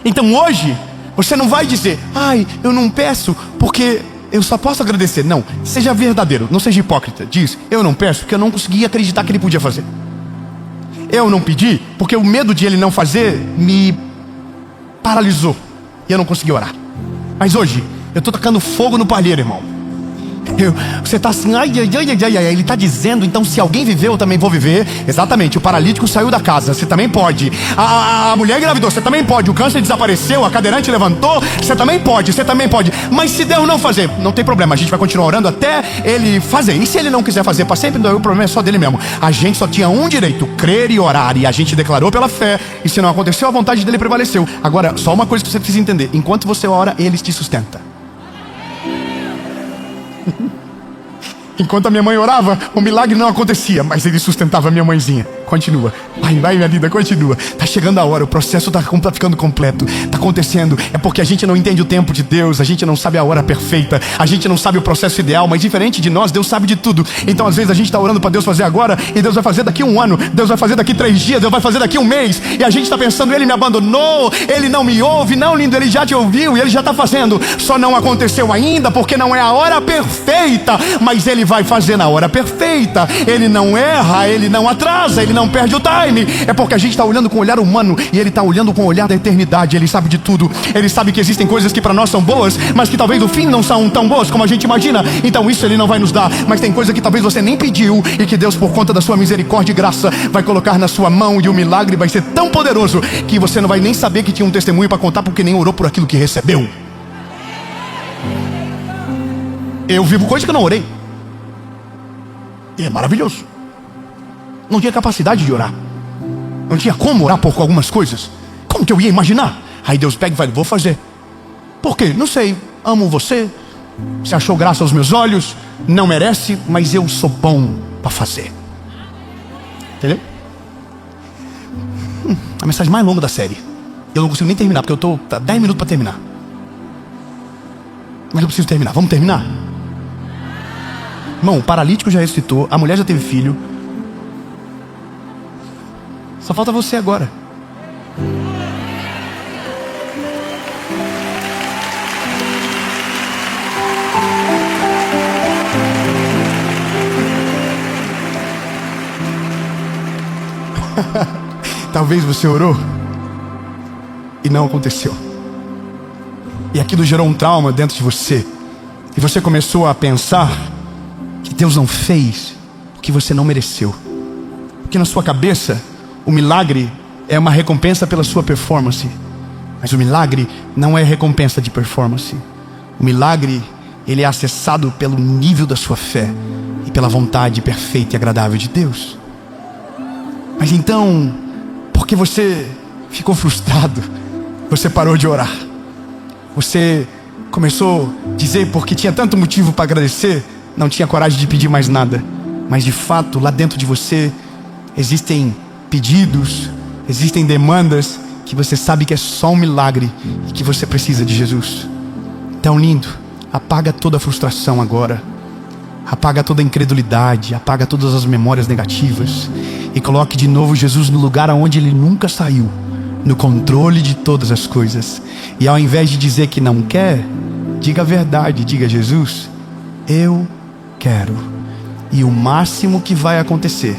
Speaker 2: Então hoje, você não vai dizer: eu não peço porque eu só posso agradecer. Não, seja verdadeiro, não seja hipócrita. Diz: eu não peço porque eu não consegui acreditar que Ele podia fazer. Eu não pedi porque o medo de Ele não fazer me paralisou e eu não consegui orar. Mas hoje, eu estou tacando fogo no palheiro, irmão. Você está assim, ele está dizendo, então se alguém viveu, eu também vou viver. Exatamente, o paralítico saiu da casa, você também pode. A mulher engravidou, você também pode. O câncer desapareceu, a cadeirante levantou, você também pode, você também pode. Mas se Deus não fazer, não tem problema, a gente vai continuar orando até Ele fazer. E se Ele não quiser fazer para sempre, o problema é só dele mesmo. A gente só tinha um direito: crer e orar. E a gente declarou pela fé, e se não aconteceu, a vontade dele prevaleceu. Agora, só uma coisa que você precisa entender: enquanto você ora, Ele te sustenta. Enquanto a minha mãe orava, o milagre não acontecia, mas Ele sustentava a minha mãezinha. continua. Vai, minha linda, continua. Tá chegando a hora, o processo tá ficando completo. Tá acontecendo. É porque a gente não entende o tempo de Deus, a gente não sabe a hora perfeita, a gente não sabe o processo ideal, mas diferente de nós, Deus sabe de tudo. Então às vezes a gente tá orando para Deus fazer agora, e Deus vai fazer daqui 1 ano, Deus vai fazer daqui 3 dias, Deus vai fazer daqui 1 mês, e a gente tá pensando, Ele me abandonou, Ele não me ouve. Não, lindo, Ele já te ouviu e Ele já tá fazendo. Só não aconteceu ainda porque não é a hora perfeita, mas Ele vai fazer na hora perfeita. Ele não erra, Ele não atrasa, Ele não perde o time. É porque a gente está olhando com o olhar humano e Ele está olhando com o olhar da eternidade. Ele sabe de tudo. Ele sabe que existem coisas que para nós são boas, mas que talvez no fim não são tão boas como a gente imagina. Então isso Ele não vai nos dar. Mas tem coisa que talvez você nem pediu e que Deus, por conta da sua misericórdia e graça, vai colocar na sua mão, e o milagre vai ser tão poderoso que você não vai nem saber que tinha um testemunho para contar, porque nem orou por aquilo que recebeu. Eu vivo coisa que eu não orei. E é maravilhoso. Não tinha capacidade de orar. Não tinha como orar por algumas coisas. Como que eu ia imaginar? Aí Deus pega e fala, vou fazer. Por quê? Não sei. Amo você. Você achou graça aos meus olhos. Não merece, mas eu sou bom para fazer. Entendeu? A mensagem mais longa da série. Eu não consigo nem terminar, porque eu estou 10 minutos para terminar. Mas eu preciso terminar. Vamos terminar? Irmão, o paralítico já ressuscitou, a mulher já teve filho. Só falta você agora. Talvez você orou e não aconteceu. E aquilo gerou um trauma dentro de você. E você começou a pensar que Deus não fez o que você não mereceu. Porque na sua cabeça, o milagre é uma recompensa pela sua performance. Mas o milagre não é recompensa de performance. O milagre, ele é acessado pelo nível da sua fé e pela vontade perfeita e agradável de Deus. Mas então, porque você ficou frustrado, você parou de orar. Você começou a dizer, porque tinha tanto motivo para agradecer, não tinha coragem de pedir mais nada. Mas de fato, lá dentro de você existem pedidos, existem demandas que você sabe que é só um milagre e que você precisa de Jesus. Então, lindo, apaga toda a frustração agora. Apaga toda a incredulidade, apaga todas as memórias negativas e coloque de novo Jesus no lugar onde Ele nunca saiu, no controle de todas as coisas. E ao invés de dizer que não quer, diga a verdade, diga: Jesus, eu quero. E o máximo que vai acontecer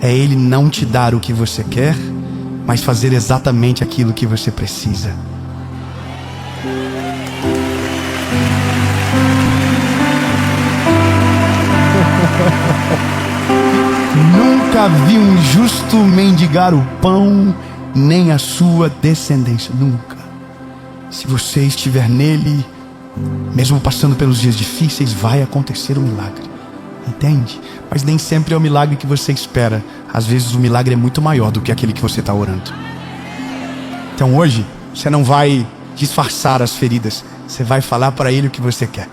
Speaker 2: é Ele não te dar o que você quer, mas fazer exatamente aquilo que você precisa. Nunca vi um justo mendigar o pão, nem a sua descendência. Nunca. Se você estiver nele, mesmo passando pelos dias difíceis, vai acontecer um milagre. Entende? Mas nem sempre é o milagre que você espera. Às vezes o milagre é muito maior do que aquele que você está orando. Então hoje, você não vai disfarçar as feridas. Você vai falar para Ele o que você quer.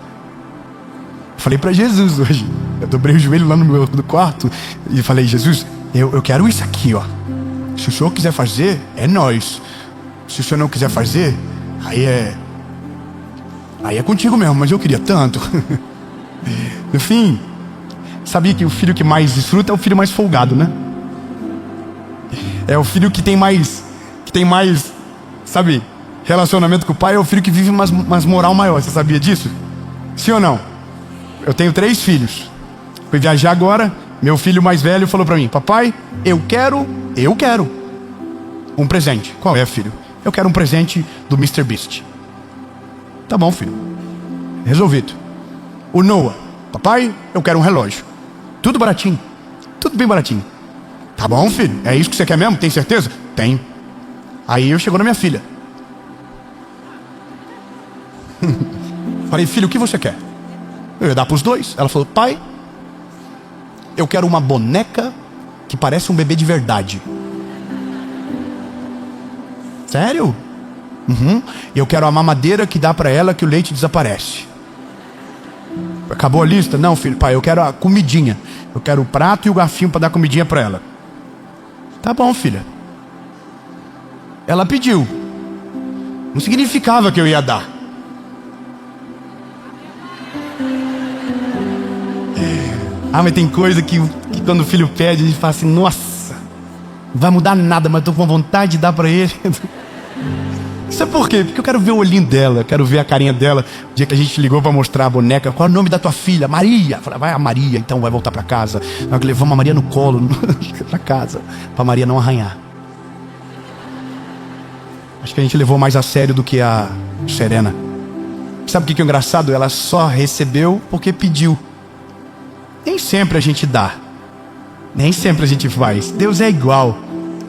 Speaker 2: Eu falei para Jesus hoje. Eu dobrei o joelho lá no meu quarto e falei: Jesus, eu quero isso aqui, ó. Se o Senhor quiser fazer, é nós. Se o Senhor não quiser fazer, aí é contigo mesmo. Mas eu queria tanto. No fim, sabia que o filho que mais desfruta é o filho mais folgado, né? É o filho que tem mais, sabe, relacionamento com o pai. É o filho que vive umas moral maior. Você sabia disso? Sim ou não? Eu tenho 3 filhos. Fui viajar agora. Meu filho mais velho falou pra mim: papai, eu quero um presente. Qual é, filho? Eu quero um presente do Mr. Beast. Tá bom, filho, resolvido. O Noah: papai, eu quero um relógio. Tudo baratinho, tudo bem baratinho. Tá bom, filho, é isso que você quer mesmo? Tem certeza? Tenho. Aí eu chegou na minha filha. Falei: filho, o que você quer? Eu ia dar pros 2. Ela falou: pai, eu quero uma boneca que parece um bebê de verdade. Sério? Uhum. E eu quero a mamadeira que dá pra ela que o leite desaparece. Acabou a lista? Não, filho, pai, eu quero a comidinha. Eu quero o prato e o garfinho para dar comidinha pra ela. Tá bom, filha. Ela pediu. Não significava que eu ia dar. Ah, mas tem coisa que quando o filho pede, a gente fala assim, nossa, não vai mudar nada, mas eu tô com vontade de dar pra ele. Isso é por quê? Porque eu quero ver o olhinho dela, eu quero ver a carinha dela. O dia que a gente ligou pra mostrar a boneca, qual é o nome da tua filha? Maria. Eu falei, vai a Maria, então vai voltar pra casa. Nós levamos a Maria no colo pra casa, pra Maria não arranhar. Acho que a gente levou mais a sério do que a Serena. Sabe o que é engraçado? Ela só recebeu porque pediu. Nem sempre a gente dá. Nem sempre a gente faz. Deus é igual.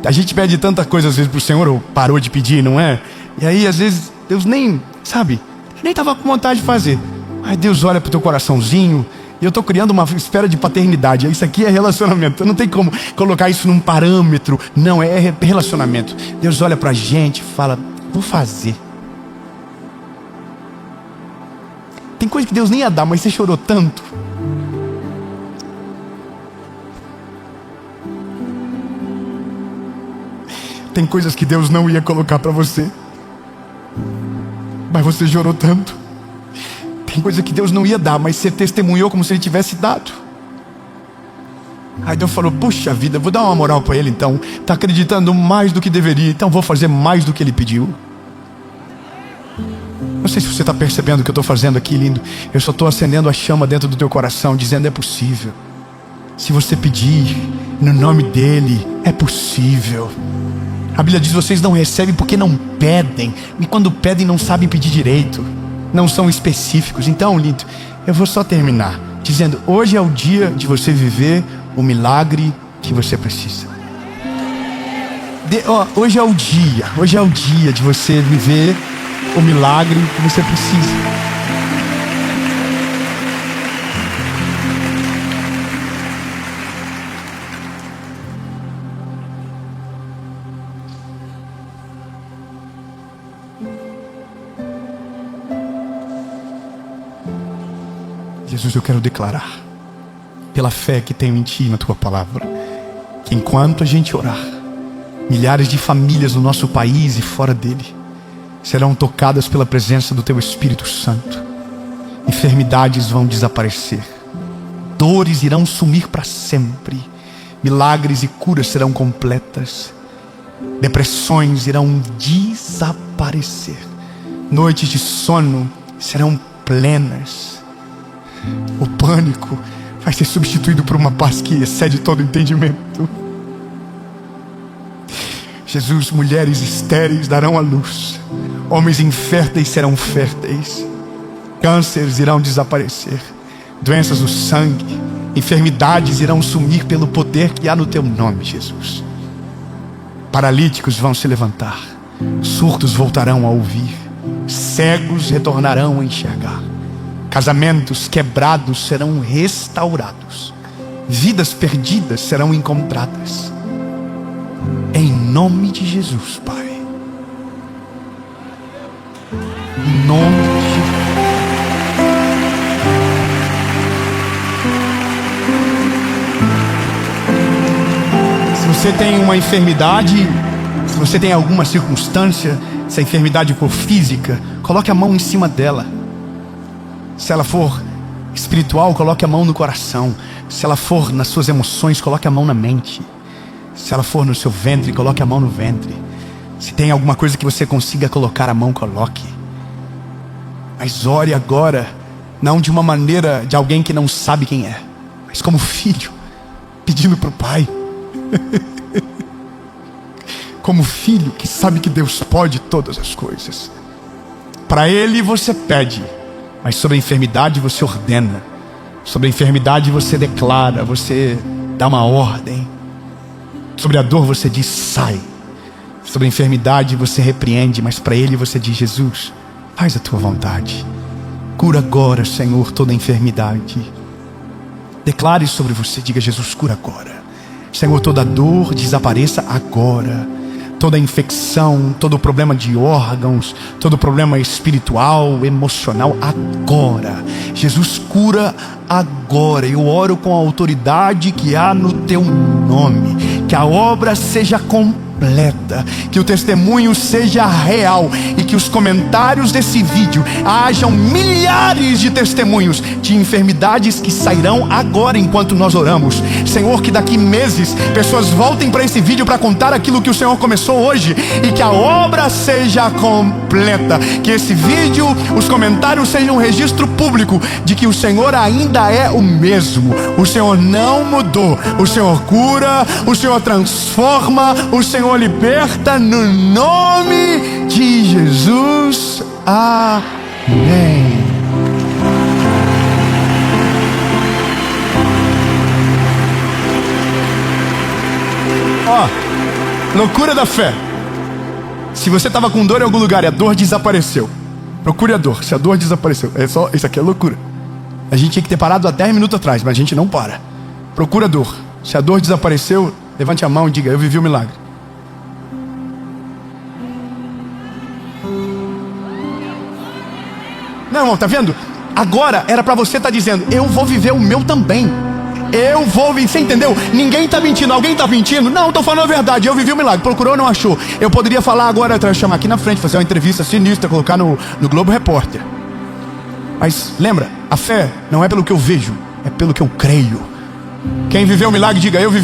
Speaker 2: A gente pede tanta coisa às vezes pro Senhor, ou parou de pedir, não é? E aí às vezes Deus nem, sabe, nem tava com vontade de fazer. Mas Deus olha pro teu coraçãozinho. E eu tô criando uma esfera de paternidade. Isso aqui é relacionamento. Eu não tenho como colocar isso num parâmetro. Não, é relacionamento. Deus olha pra gente e fala, vou fazer. Tem coisa que Deus nem ia dar, mas você chorou tanto. Tem coisas que Deus não ia colocar para você, mas você chorou tanto. Tem coisa que Deus não ia dar, mas você testemunhou como se Ele tivesse dado. Aí Deus falou, puxa vida, vou dar uma moral para ele então. Está acreditando mais do que deveria, então vou fazer mais do que ele pediu. Não sei se você está percebendo o que eu estou fazendo aqui, lindo. Eu só estou acendendo a chama dentro do teu coração, dizendo, é possível. Se você pedir no nome dEle, é possível. A Bíblia diz, vocês não recebem porque não pedem. E quando pedem não sabem pedir direito. Não são específicos. Então, lindo, eu vou só terminar dizendo, hoje é o dia de você viver o milagre que você precisa. Hoje é o dia de você viver o milagre que você precisa. Jesus, eu quero declarar, pela fé que tenho em Ti e na Tua palavra, que enquanto a gente orar, milhares de famílias no nosso país e fora dele serão tocadas pela presença do Teu Espírito Santo. Enfermidades vão desaparecer, dores irão sumir para sempre, milagres e curas serão completas, depressões irão desaparecer, noites de sono serão plenas. O pânico vai ser substituído por uma paz que excede todo entendimento. Jesus, mulheres estéreis darão à luz, homens inférteis serão férteis, cânceres irão desaparecer, doenças do sangue, enfermidades irão sumir pelo poder que há no Teu nome, Jesus. Paralíticos vão se levantar, surdos voltarão a ouvir, cegos retornarão a enxergar. Casamentos quebrados serão restaurados, vidas perdidas serão encontradas. Em nome de Jesus, Pai. Em nome de Jesus. Se você tem uma enfermidade, se você tem alguma circunstância, se a enfermidade for física, coloque a mão em cima dela. Se ela for espiritual, coloque a mão no coração. Se ela for nas suas emoções, coloque a mão na mente. Se ela for no seu ventre, coloque a mão no ventre. Se tem alguma coisa que você consiga colocar a mão, coloque. Mas ore agora, não de uma maneira de alguém que não sabe quem é, mas como filho, pedindo para o Pai. Como filho que sabe que Deus pode todas as coisas. Para Ele você pede, mas sobre a enfermidade você ordena. Sobre a enfermidade você declara, você dá uma ordem. Sobre a dor você diz, sai. Sobre a enfermidade você repreende, mas para Ele você diz, Jesus, faz a Tua vontade. Cura agora, Senhor, toda a enfermidade. Declare sobre você, diga, Jesus, cura agora. Senhor, toda dor desapareça agora. toda infecção, todo problema de órgãos, todo problema espiritual, emocional, agora. Jesus cura agora. Eu oro com a autoridade que há no teu nome. Que a obra seja completa, que o testemunho seja real e que os comentários desse vídeo hajam milhares de testemunhos de enfermidades que sairão agora enquanto nós oramos. Senhor, que daqui meses pessoas voltem para esse vídeo para contar aquilo que o Senhor começou hoje e que a obra seja completa, que esse vídeo, os comentários sejam um registro público de que o Senhor ainda é o mesmo. O Senhor não mudou. O Senhor cura, o Senhor transforma, o Senhor liberta, no nome de Jesus. Amém. Ó, loucura da fé. Se você estava com dor em algum lugar e a dor desapareceu, procure a dor. Se a dor desapareceu, isso aqui é loucura. A gente tinha que ter parado há 10 minutos atrás, mas a gente não para. Procura a dor. Se a dor desapareceu, levante a mão e diga: eu vivi o milagre. Não, irmão, tá vendo? Agora era pra você estar dizendo: eu vou viver o meu também. Eu vou viver, você entendeu? Ninguém tá mentindo, alguém tá mentindo? Não, tô falando a verdade, eu vivi o milagre. Procurou, não achou. Eu poderia falar agora, chamar aqui na frente, fazer uma entrevista sinistra, colocar no Globo Repórter. Mas lembra, a fé não é pelo que eu vejo, é pelo que eu creio. Quem viveu o milagre, diga: eu vivi.